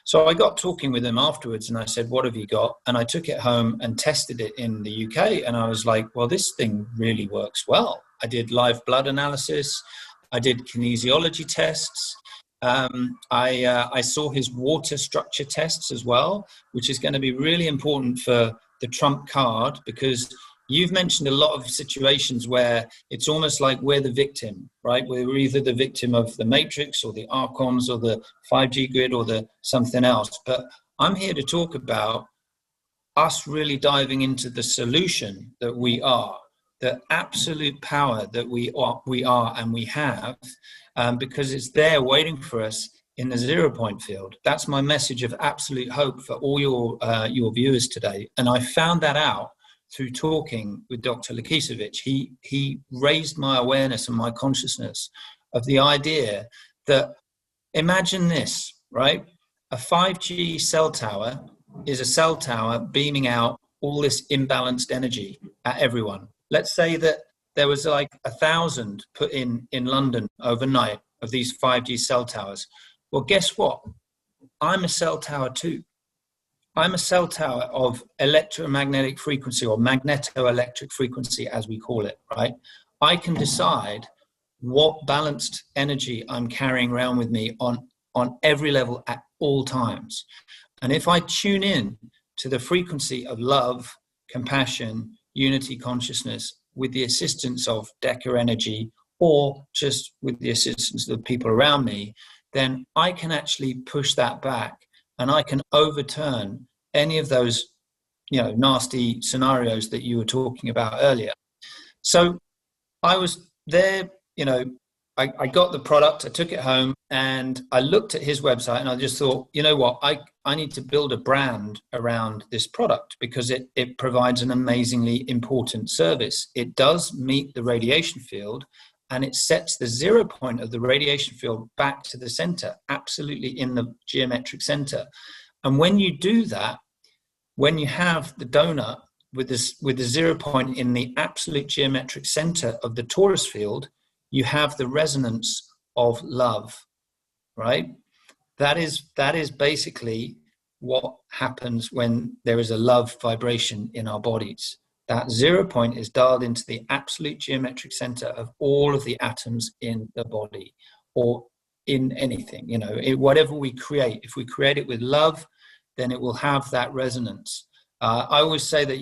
So I got talking with him afterwards and I said, what have you got? And I took it home and tested it in the UK. And I was like, well, this thing really works well. I did live blood analysis. I did kinesiology tests. I saw his water structure tests as well, which is going to be really important for the trump card, because you've mentioned a lot of situations where it's almost like we're the victim, right? We're either the victim of the matrix or the archons or the 5G grid or the something else. But I'm here to talk about us really diving into the solution that we are, the absolute power that we are and we have, because it's there waiting for us in the 0 point field. That's my message of absolute hope for all your viewers today. And I found that out through talking with Dr. Lakisevich. He raised my awareness and my consciousness of the idea that, imagine this, right? A 5G cell tower is a cell tower beaming out all this imbalanced energy at everyone. Let's say that there was like 1,000 put in London overnight of these 5G cell towers. Well, guess what? I'm a cell tower too. I'm a cell tower of electromagnetic frequency, or magnetoelectric frequency, as we call it, right? I can decide what balanced energy I'm carrying around with me on every level at all times. And if I tune in to the frequency of love, compassion, unity consciousness, with the assistance of Deca energy or just with the assistance of the people around me, then I can actually push that back and I can overturn any of those, nasty scenarios that you were talking about earlier. So I was there, I got the product, I took it home, and I looked at his website and I just thought, you know what, I need to build a brand around this product because it provides an amazingly important service. It does meet the radiation field, and it sets the 0 point of the radiation field back to the center, absolutely in the geometric center. And when you do that, when you have the donut with the 0 point in the absolute geometric center of the torus field, you have the resonance of love, right? That is basically what happens when there is a love vibration in our bodies. That 0 point is dialed into the absolute geometric center of all of the atoms in the body or in anything, whatever we create. If we create it with love, then it will have that resonance. I always say that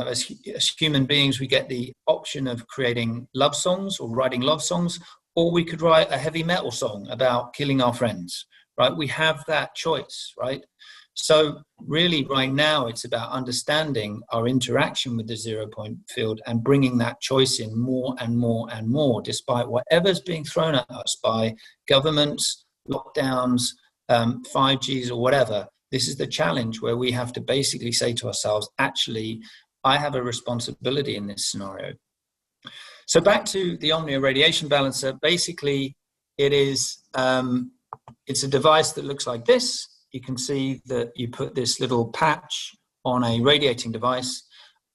as human beings, we get the option of creating love songs or writing love songs, or we could write a heavy metal song about killing our friends, right? We have that choice, right? So really right now it's about understanding our interaction with the 0 point field and bringing that choice in more and more and more, despite whatever's being thrown at us by governments, lockdowns, 5Gs or whatever. This is the challenge where we have to basically say to ourselves, actually, I have a responsibility in this scenario. So back to the Omnia radiation balancer. Basically, it's a device that looks like this. You can see that you put this little patch on a radiating device,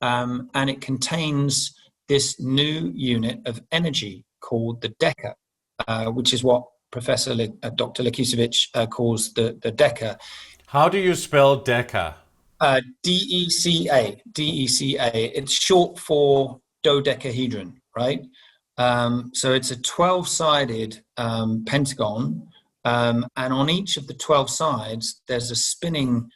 and it contains this new unit of energy called the Deca, which is what Professor Dr. Lekicevic calls the Deca.
How do you spell Deca?
DECA. DECA. It's short for dodecahedron, right? So it's a 12-sided pentagon, and on each of the 12 sides, there's a spinning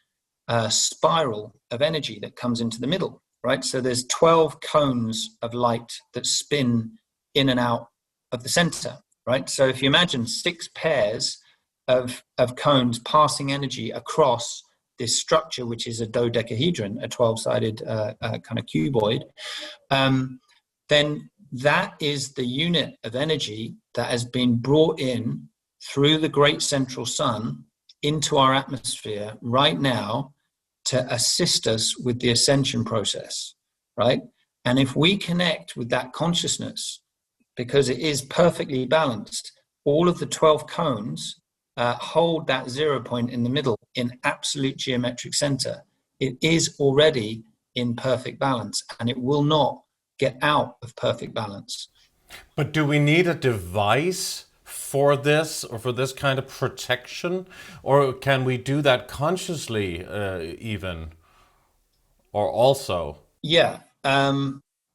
spiral of energy that comes into the middle, right? So there's 12 cones of light that spin in and out of the center, right? So if you imagine 6 pairs of cones passing energy across this structure, which is a dodecahedron, a 12-sided kind of cuboid, then that is the unit of energy that has been brought in through the great central sun into our atmosphere right now to assist us with the ascension process, right? And if we connect with that consciousness, because it is perfectly balanced, all of the 12 cones hold that 0 point in the middle in absolute geometric center. It is already in perfect balance, and it will not get out of perfect balance.
But do we need a device for this, or for this kind of protection? Or can we do that consciously even? Or also?
Yeah.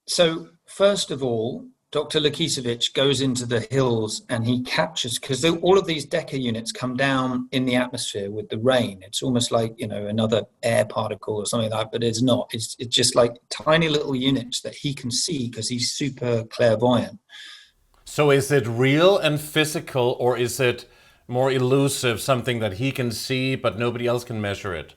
So first of all, Dr. Lekicevic goes into the hills and he captures, because all of these Deca units come down in the atmosphere with the rain. It's almost like, another air particle or something like that, but it's not. It's just like tiny little units that he can see because he's super clairvoyant.
So is it real and physical, or is it more elusive, something that he can see but nobody else can measure it?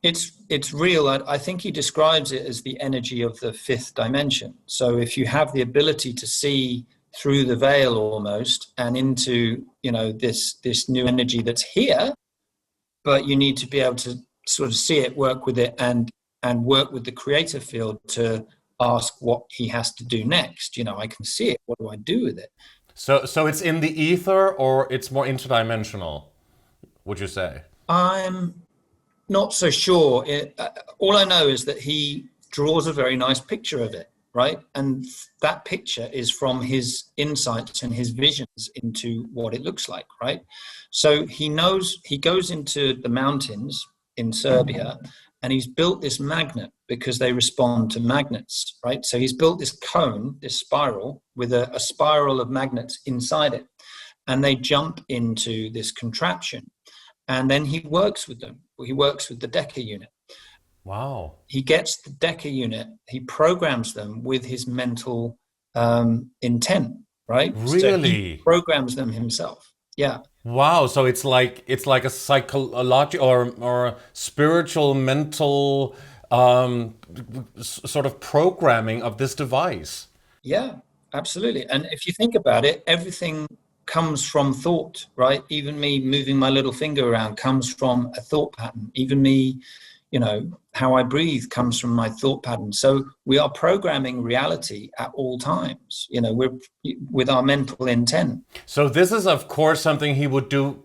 It's real. I think he describes it as the energy of the 5th dimension. So if you have the ability to see through the veil almost and into, this new energy that's here, but you need to be able to sort of see it, work with it, and work with the creative field to ask what he has to do next. I can see it. What do I do with it?
So it's in the ether, or it's more interdimensional, would you say?
I'm not so sure. All I know is that he draws a very nice picture of it, right? And that picture is from his insights and his visions into what it looks like, right? So he goes into the mountains in Serbia, and he's built this magnet because they respond to magnets, right? So he's built this cone, this spiral, with a spiral of magnets inside it, and they jump into this contraption. And then he works with them. He works with the Deca unit.
Wow.
He gets the Deca unit, he programs them with his mental intent, right? So he
Really?
programs them himself. Yeah.
Wow. So it's like a psychological or spiritual mental sort of programming of this device.
Yeah, absolutely. And if you think about it, everything comes from thought, right? Even me moving my little finger around comes from a thought pattern. Even me, how I breathe comes from my thought pattern. So we are programming reality at all times, we're with our mental intent.
So this is of course something he would do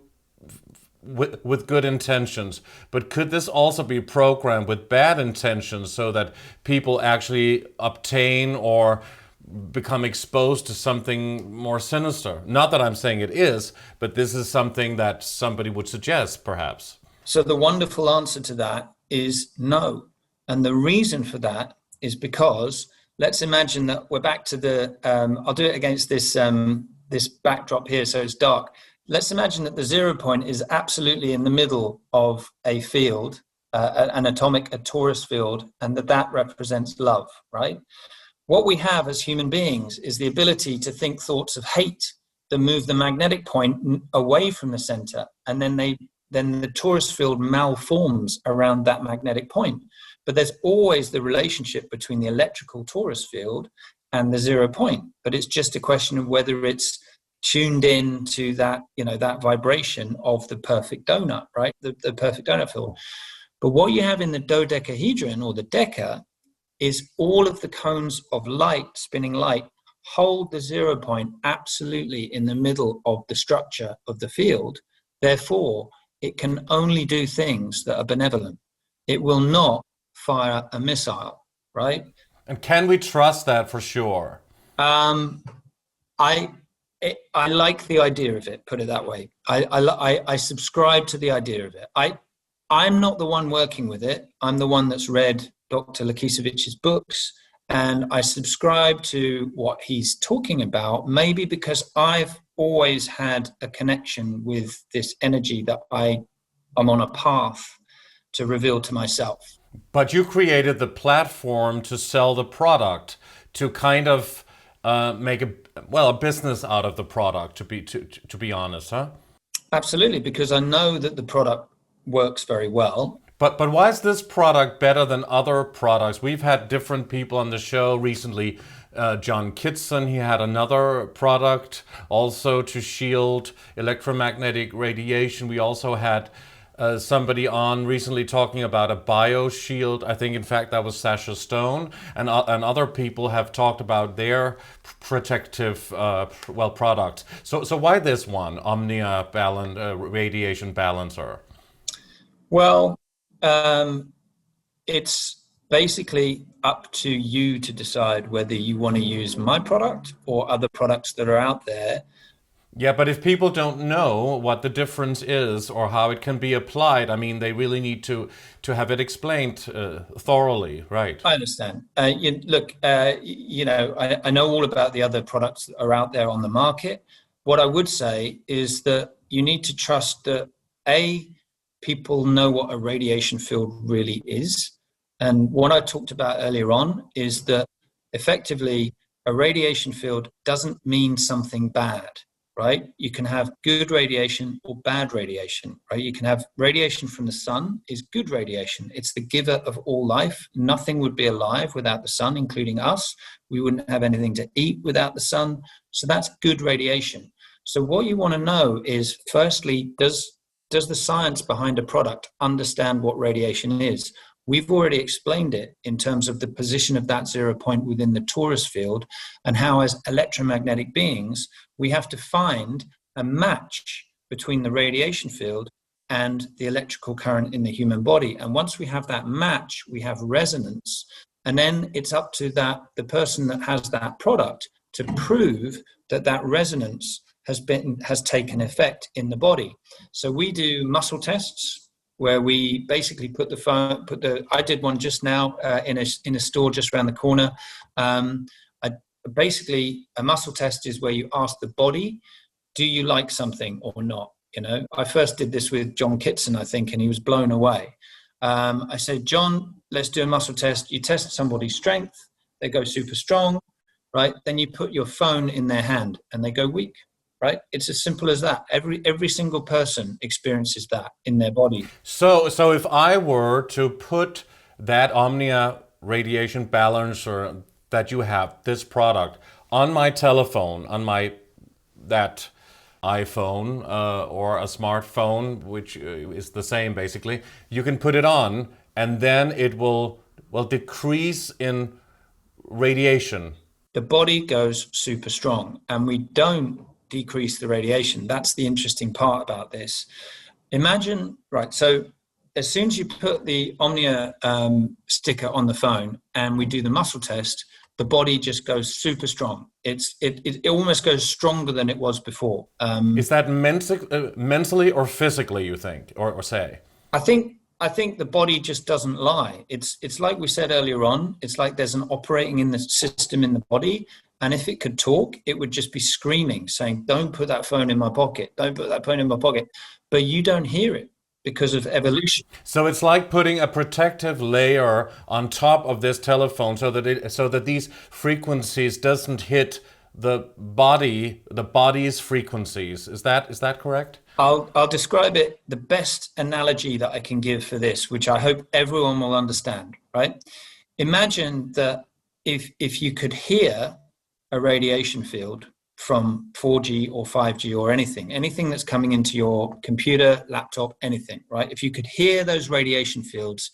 with good intentions, but could this also be programmed with bad intentions so that people actually obtain or become exposed to something more sinister? Not that I'm saying it is, but this is something that somebody would suggest, perhaps.
So the wonderful answer to that is no. And the reason for that is because let's imagine that we're back to I'll do it against this backdrop here, so it's dark. Let's imagine that the 0 point is absolutely in the middle of a field, a torus field, and that represents love, right? What we have as human beings is the ability to think thoughts of hate that move the magnetic point away from the center, and then the torus field malforms around that magnetic point. But there's always the relationship between the electrical torus field and the 0 point. But it's just a question of whether it's tuned in to that, that vibration of the perfect donut, right? The perfect donut field. But what you have in the dodecahedron or the deca is all of the cones of light, spinning light, hold the 0 point absolutely in the middle of the structure of the field. Therefore, it can only do things that are benevolent. It will not fire a missile, right?
And can we trust that for sure?
I like the idea of it, put it that way. I subscribe to the idea of it. I'm not the one working with it. I'm the one that's read Dr. Lakisiewicz's books, and I subscribe to what he's talking about, maybe because I've always had a connection with this energy that I'm on a path to reveal to myself.
But you created the platform to sell the product, to kind of make a business out of the product, to be honest, huh?
Absolutely, because I know that the product works very well.
But why is this product better than other products? We've had different people on the show recently. John Kitson, he had another product also to shield electromagnetic radiation. We also had somebody on recently talking about a bioshield. I think, in fact, that was Sasha Stone. And other people have talked about their protective, products. So why this one, Omnia Radiation Balancer?
Well, it's basically up to you to decide whether you want to use my product or other products that are out there.
Yeah, but if people don't know what the difference is or how it can be applied, I mean, they really need to have it explained thoroughly, right?
I understand. I know all about the other products that are out there on the market. What I would say is that you need to trust that, people know what a radiation field really is. And what I talked about earlier on is that effectively a radiation field doesn't mean something bad, right? You can have good radiation or bad radiation, right? You can have radiation from the sun is good radiation. It's the giver of all life. Nothing would be alive without the sun, including us. We wouldn't have anything to eat without the sun. So that's good radiation. So what you want to know is, firstly, does the science behind a product understand what radiation is? We've already explained it in terms of the position of that 0 point within the torus field, and how as electromagnetic beings, we have to find a match between the radiation field and the electrical current in the human body. And once we have that match, we have resonance. And then it's up to the person that has that product to prove that resonance has taken effect in the body. So we do muscle tests where we basically I did one just now in a store just around the corner. Basically, a muscle test is where you ask the body, do you like something or not? I first did this with John Kitson, I think, and he was blown away. I said, John, let's do a muscle test. You test somebody's strength, they go super strong. right, then you put your phone in their hand and they go weak, right? It's as simple as that. Every single person experiences that in their body.
So if I were to put that Omnia radiation balancer that you have, this product, on my telephone, on that iPhone or a smartphone, which is the same basically, you can put it on and then it will decrease in radiation.
The body goes super strong, and we don't decrease the radiation. That's the interesting part about this. Imagine, right, so as soon as you put the Omnia sticker on the phone and we do the muscle test, the body just goes super strong. It almost goes stronger than it was before.
Is that mentally or physically, you think, or say?
I think the body just doesn't lie. It's like we said earlier on. It's like there's an operating in the system in the body, and if it could talk, it would just be screaming, saying, "Don't put that phone in my pocket. Don't put that phone in my pocket." But you don't hear it because of evolution.
So it's like putting a protective layer on top of this telephone so that these frequencies doesn't hit the body's frequencies. Is that correct?
I'll describe it, the best analogy that I can give for this, which I hope everyone will understand, right? Imagine that if you could hear a radiation field from 4G or 5G or anything that's coming into your computer, laptop, anything, right? If you could hear those radiation fields,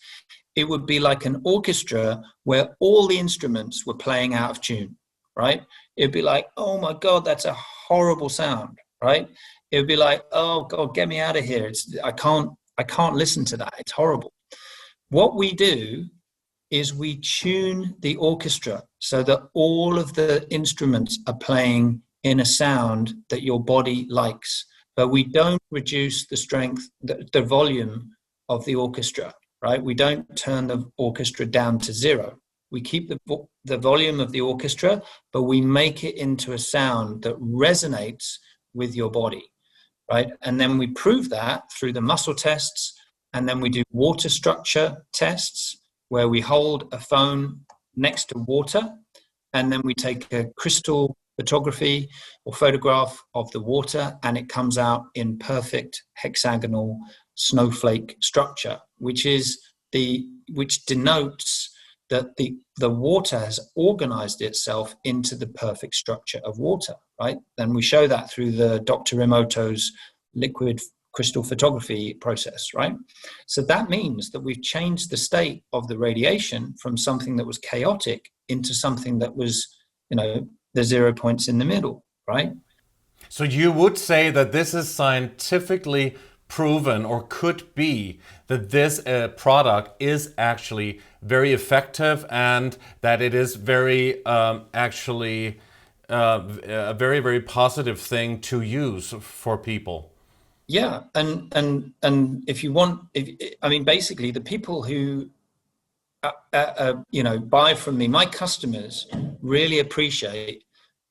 it would be like an orchestra where all the instruments were playing out of tune, right? It'd be like, oh my God, that's a horrible sound, right? It would be like, oh God, get me out of here. I can't listen to that. It's horrible. What we do is we tune the orchestra so that all of the instruments are playing in a sound that your body likes, but we don't reduce the strength, the volume of the orchestra, right? We don't turn the orchestra down to zero. We keep the volume of the orchestra, but we make it into a sound that resonates with your body, right? And then we prove that through the muscle tests, and then we do water structure tests where we hold a phone next to water, and then we take a crystal photography or photograph of the water, and it comes out in perfect hexagonal snowflake structure, which denotes that the water has organized itself into the perfect structure of water, right? And we show that through the Dr. Emoto's liquid crystal photography process, right? So that means that we've changed the state of the radiation from something that was chaotic into something that was, the 0 points in the middle, right?
So you would say that this is scientifically proven, or could be, that this product is actually very effective, and that it is very actually a very, very positive thing to use for people.
Yeah, and if you want, basically the people who buy from me, my customers really appreciate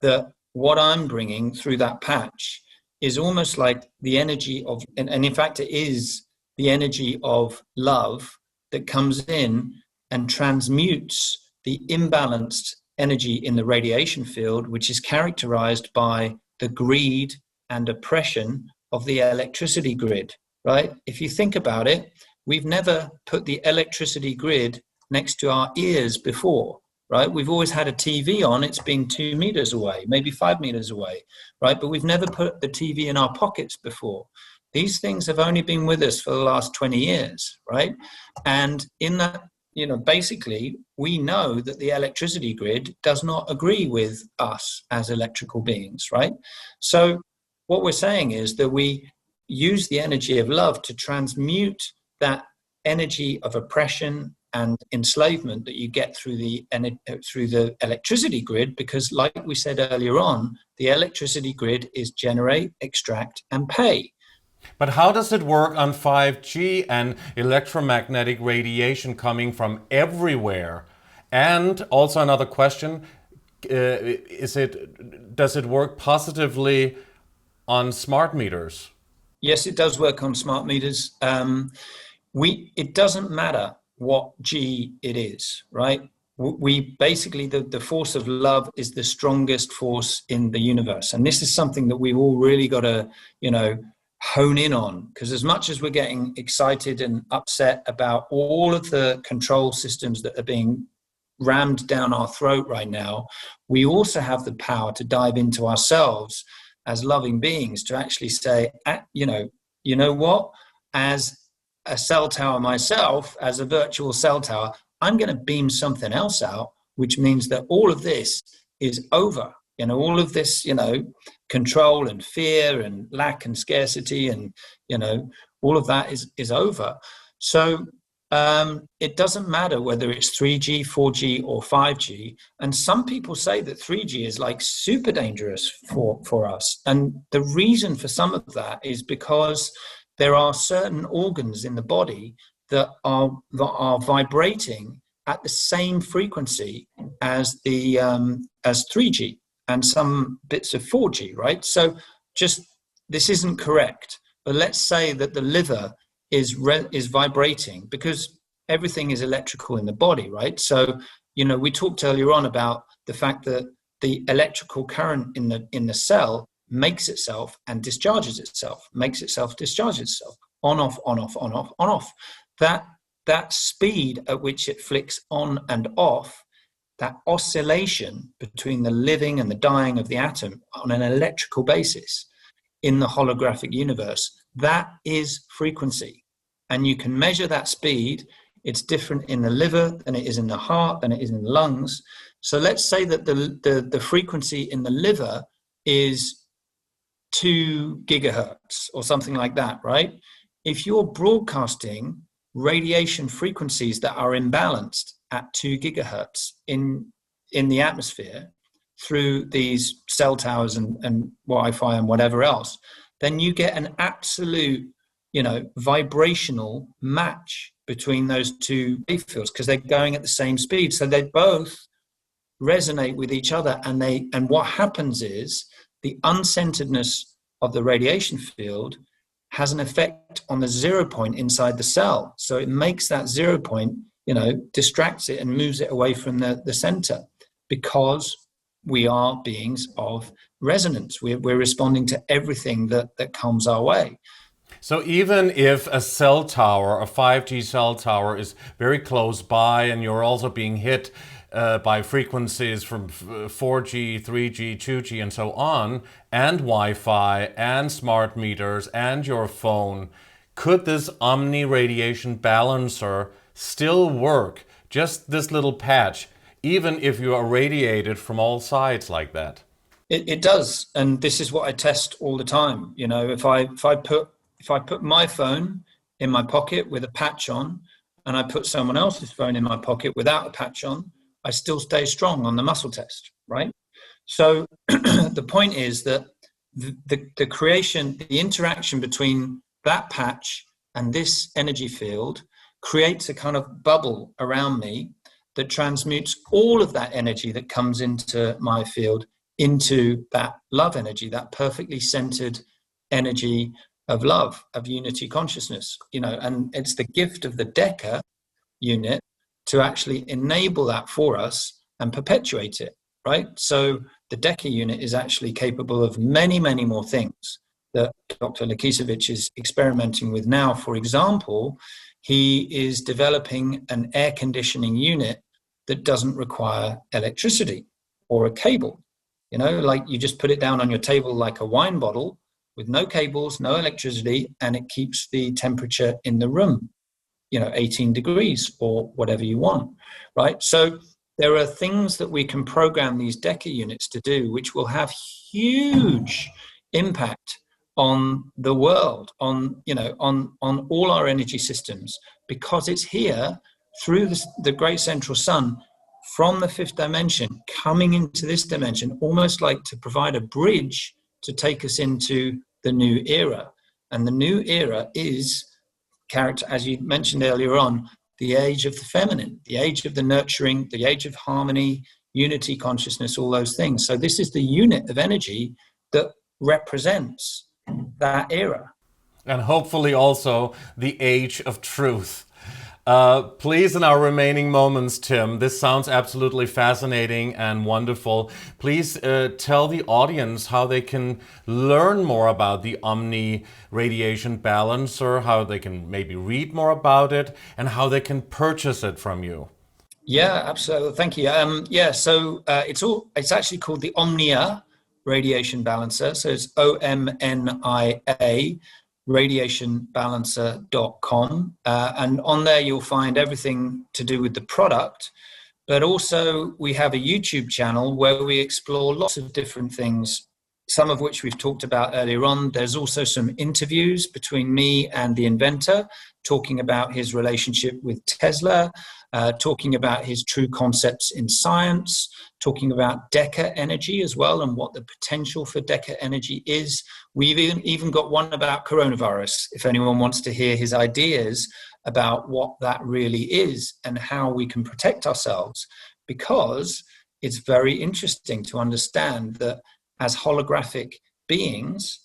that what I'm bringing through that patch is almost like the energy of, and in fact it is the energy of love that comes in and transmutes the imbalanced energy in the radiation field, which is characterized by the greed and oppression of the electricity grid, right? If you think about it, we've never put the electricity grid next to our ears before, right? We've always had a TV on, it's been 2 meters away, maybe 5 meters away, right? But we've never put the TV in our pockets before. These things have only been with us for the last 20 years, right? And in that, basically, we know that the electricity grid does not agree with us as electrical beings, right? So what we're saying is that we use the energy of love to transmute that energy of oppression and enslavement that you get through the electricity grid, because like we said earlier on, the electricity grid is generate, extract, and pay.
But how does it work on 5G and electromagnetic radiation coming from everywhere? And also another question, does it work positively on smart meters?
Yes, it does work on smart meters. It doesn't matter what G it is, right? we basically, the force of love is the strongest force in the universe. And this is something that we've all really got to, hone in on, because as much as we're getting excited and upset about all of the control systems that are being rammed down our throat right now, we also have the power to dive into ourselves as loving beings, to actually say, you know what, as a cell tower myself, as a virtual cell tower, I'm going to beam something else out, which means that all of this is over. All of this, control and fear and lack and scarcity and, all of that is over. So it doesn't matter whether it's 3G, 4G or 5G. And some people say that 3G is like super dangerous for us. And the reason for some of that is because there are certain organs in the body that are vibrating at the same frequency as as 3G and some bits of 4G, right? So this isn't correct. But let's say that the liver is vibrating, because everything is electrical in the body, right? So, we talked earlier on about the fact that the electrical current in the cell makes itself and discharges itself, discharges itself, on, off, on, off, on, off, on, off. That speed at which it flicks on and off, that oscillation between the living and the dying of the atom on an electrical basis in the holographic universe, that is frequency. And you can measure that speed. It's different in the liver than it is in the heart, than it is in the lungs. So let's say that the frequency in the liver is 2 gigahertz or something like that, right? If you're broadcasting radiation frequencies that are imbalanced at 2 gigahertz in the atmosphere through these cell towers and Wi-Fi and whatever else, then you get an absolute, vibrational match between those two wave fields, because they're going at the same speed. So they both resonate with each other, and what happens is the uncenteredness of the radiation field has an effect on the 0 point inside the cell. So it makes that 0 point, distracts it and moves it away from the center, because we are beings of resonance. We're responding to everything that comes our way.
So even if a cell tower, a 5G cell tower, is very close by, and you're also being hit by frequencies from 4G, 3G, 2G, and so on, and Wi-Fi, and smart meters, and your phone, could this Omni radiation balancer still work, just this little patch, even if you are radiated from all sides like that?
It does, and this is what I test all the time. If I put my phone in my pocket with a patch on, and I put someone else's phone in my pocket without a patch on, I still stay strong on the muscle test, right? So the point is that the creation, the interaction between that patch and this energy field creates a kind of bubble around me that transmutes all of that energy that comes into my field into that love energy, that perfectly centered energy of love, of unity consciousness, and it's the gift of the Deca unit to actually enable that for us and perpetuate it, right? So the Deca unit is actually capable of many, many more things that Dr. Lakisevich is experimenting with now. For example, he is developing an air conditioning unit that doesn't require electricity or a cable. Like you just put it down on your table like a wine bottle with no cables, no electricity, and it keeps the temperature in the room, 18 degrees or whatever you want, right? So there are things that we can program these Deca units to do, which will have huge impact on the world, on all our energy systems, because it's here through the great central sun from the 5th dimension, coming into this dimension, almost like to provide a bridge to take us into the new era. And the new era is as you mentioned earlier on, the age of the feminine, the age of the nurturing, the age of harmony, unity consciousness, all those things. So this is the unit of energy that represents that era.
And hopefully also the age of truth. Please, in our remaining moments, Tim, this sounds absolutely fascinating and wonderful. Please tell the audience how they can learn more about the Omni radiation balancer, how they can maybe read more about it, and how they can purchase it from you.
Yeah, absolutely. Thank you. Yeah, so it's actually called the Omnia radiation balancer. So it's OMNIA radiationbalancer.com. And on there, you'll find everything to do with the product. But also, we have a YouTube channel where we explore lots of different things, some of which we've talked about earlier on. There's also some interviews between me and the inventor, talking about his relationship with Tesla, talking about his true concepts in science, talking about Deca energy as well and what the potential for Deca energy is. We've even got one about coronavirus, if anyone wants to hear his ideas about what that really is and how we can protect ourselves, because it's very interesting to understand that as holographic beings,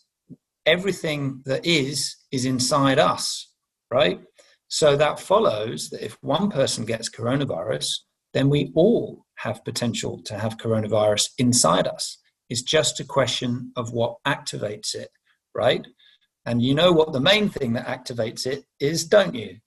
everything that is inside us, right? So that follows that if one person gets coronavirus, then we all have potential to have coronavirus inside us. It's just a question of what activates it, right? And you know what the main thing that activates it is, don't you?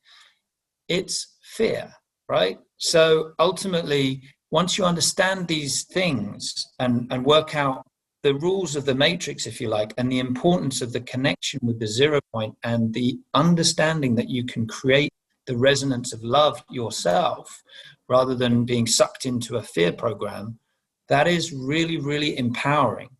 It's fear, right? So ultimately, once you understand these things and work out the rules of the matrix, if you like, and the importance of the connection with the 0 point and the understanding that you can create the resonance of love yourself rather than being sucked into a fear program, that is really, really empowering.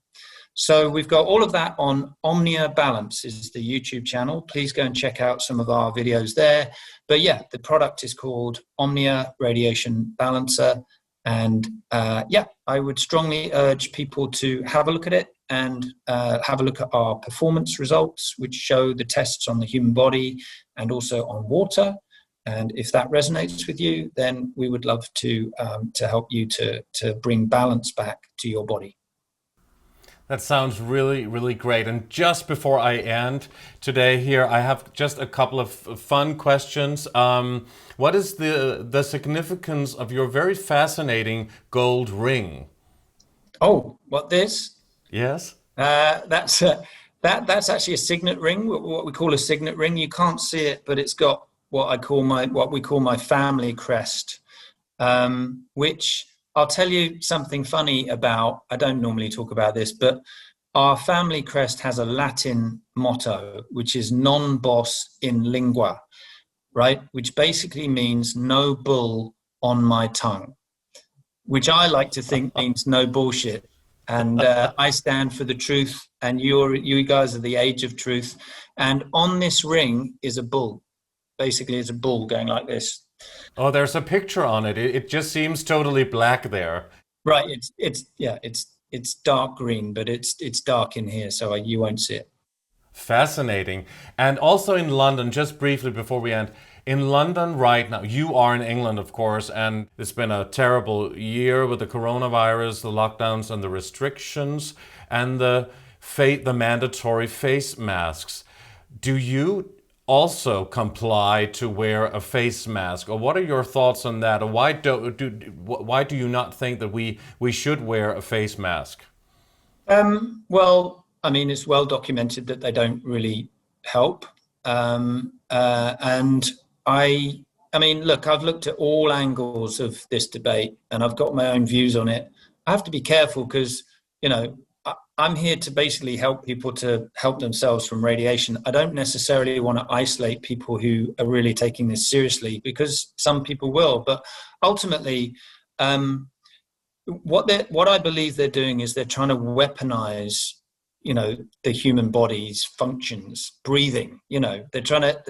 So we've got all of that on Omnia Balance is the YouTube channel. Please go and check out some of our videos there. But yeah, the product is called Omnia Radiation Balancer. And yeah, I would strongly urge people to have a look at it and have a look at our performance results, which show the tests on the human body and also on water. And if that resonates with you, then we would love to help you to bring balance back to your body.
That sounds really, really great. And just before I end today here, I have just a couple of fun questions. What is the significance of your very fascinating gold ring?
Oh, what this?
Yes.
That's actually a signet ring, what we call a signet ring. You can't see it, but it's got what we call my family crest, which I'll tell you something funny about. I don't normally talk about this, but our family crest has a Latin motto, which is non bos in lingua, right? Which basically means no bull on my tongue, which I like to think means no bullshit. And I stand for the truth, and you guys are the age of truth. And on this ring is a bull. Basically, it's a bull going like this.
Oh, there's a picture on it. It just seems totally black there.
Right. It's dark green, but it's dark in here, so you won't see it.
Fascinating. And also in London, just briefly before we end, in London right now, you are in England, of course, and it's been a terrible year with the coronavirus, the lockdowns and the restrictions, and the mandatory face masks. Do you also comply to wear a face mask, or what are your thoughts on that? Or why do you not think that we should wear a face mask?
Well, I mean, it's well documented that they don't really help, and I mean, look, I've looked at all angles of this debate, and I've got my own views on it. I have to be careful because, you know, I'm here to basically help people to help themselves from radiation. I don't necessarily want to isolate people who are really taking this seriously, because some people will. But ultimately, what I believe they're doing is they're trying to weaponize, you know, the human body's functions, breathing. You know, they're trying to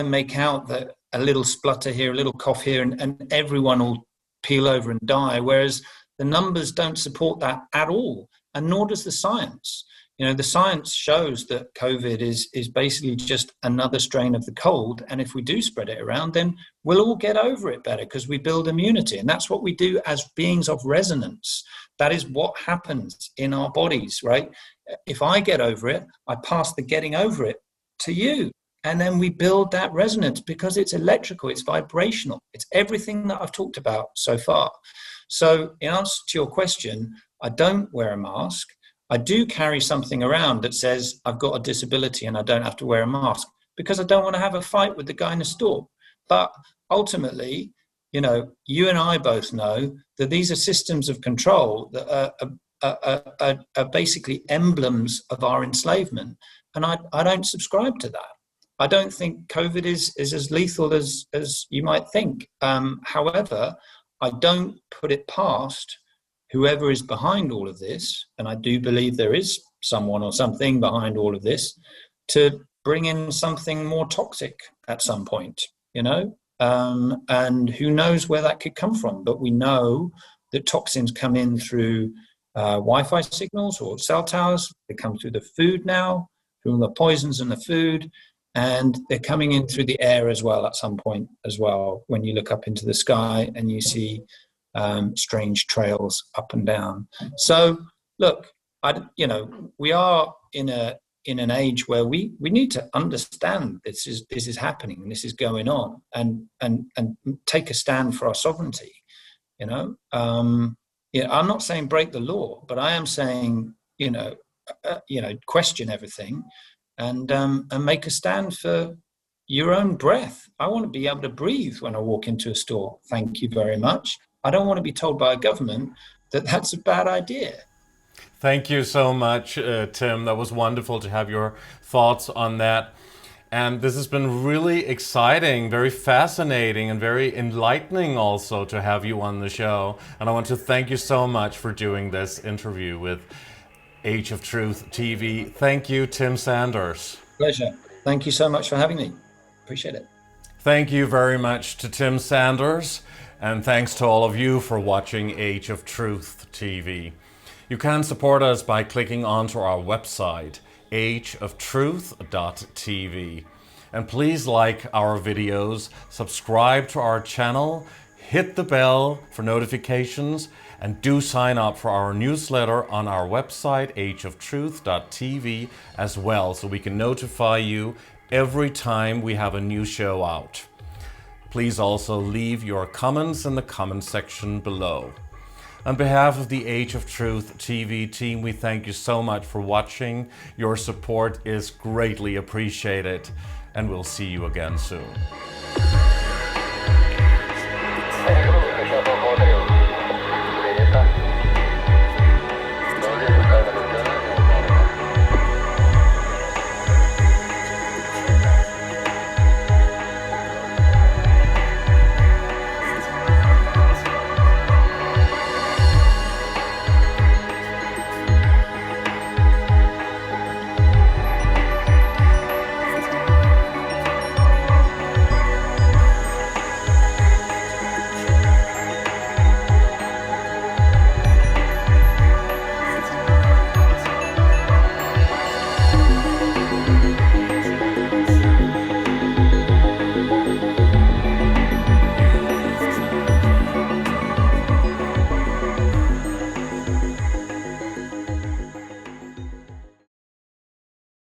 make out that a little splutter here, a little cough here, and everyone will peel over and die. Whereas the numbers don't support that at all. And nor does the science. You know, the science shows that COVID is basically just another strain of the cold. And if we do spread it around, then we'll all get over it better because we build immunity. And that's what we do as beings of resonance. That is what happens in our bodies, right? If I get over it, I pass the getting over it to you. and then we build that resonance because it's electrical, it's vibrational, it's everything that I've talked about so far. So in answer to your question, I don't wear a mask. I do carry something around that says I've got a disability and I don't have to wear a mask because I don't want to have a fight with the guy in the store. But ultimately, you know, you and I both know that these are systems of control that are basically emblems of our enslavement. And I don't subscribe to that. I don't think COVID is as lethal as you might think. However, I don't put it past whoever is behind all of this, and I do believe there is someone or something behind all of this, to bring in something more toxic at some point, you know? And who knows where that could come from, but we know that toxins come in through Wi-Fi signals or cell towers. They come through the food now, through the poisons in the food, and they're coming in through the air as well at some point as well, when you look up into the sky and you see strange trails up and down. So look, we are in an age where we need to understand this is happening and this is going on, and take a stand for our sovereignty. You know, I'm not saying break the law, but I am saying question everything and make a stand for your own breath. I want to be able to breathe when I walk into a store. Thank you very much. I don't want to be told by a government that that's a bad idea.
Thank you so much, Tim. That was wonderful to have your thoughts on that. And this has been really exciting, very fascinating, and very enlightening also to have you on the show. And I want to thank you so much for doing this interview with Age of Truth TV. Thank you, Tim Sandars.
Pleasure. Thank you so much for having me. Appreciate it.
Thank you very much to Tim Sandars. And thanks to all of you for watching Age of Truth TV. You can support us by clicking onto our website, ageoftruth.tv. And please like our videos, subscribe to our channel, hit the bell for notifications, and do sign up for our newsletter on our website, ageoftruth.tv as well, so we can notify you every time we have a new show out. Please also leave your comments in the comment section below. On behalf of the Age of Truth TV team, we thank you so much for watching. Your support is greatly appreciated, and we'll see you again soon.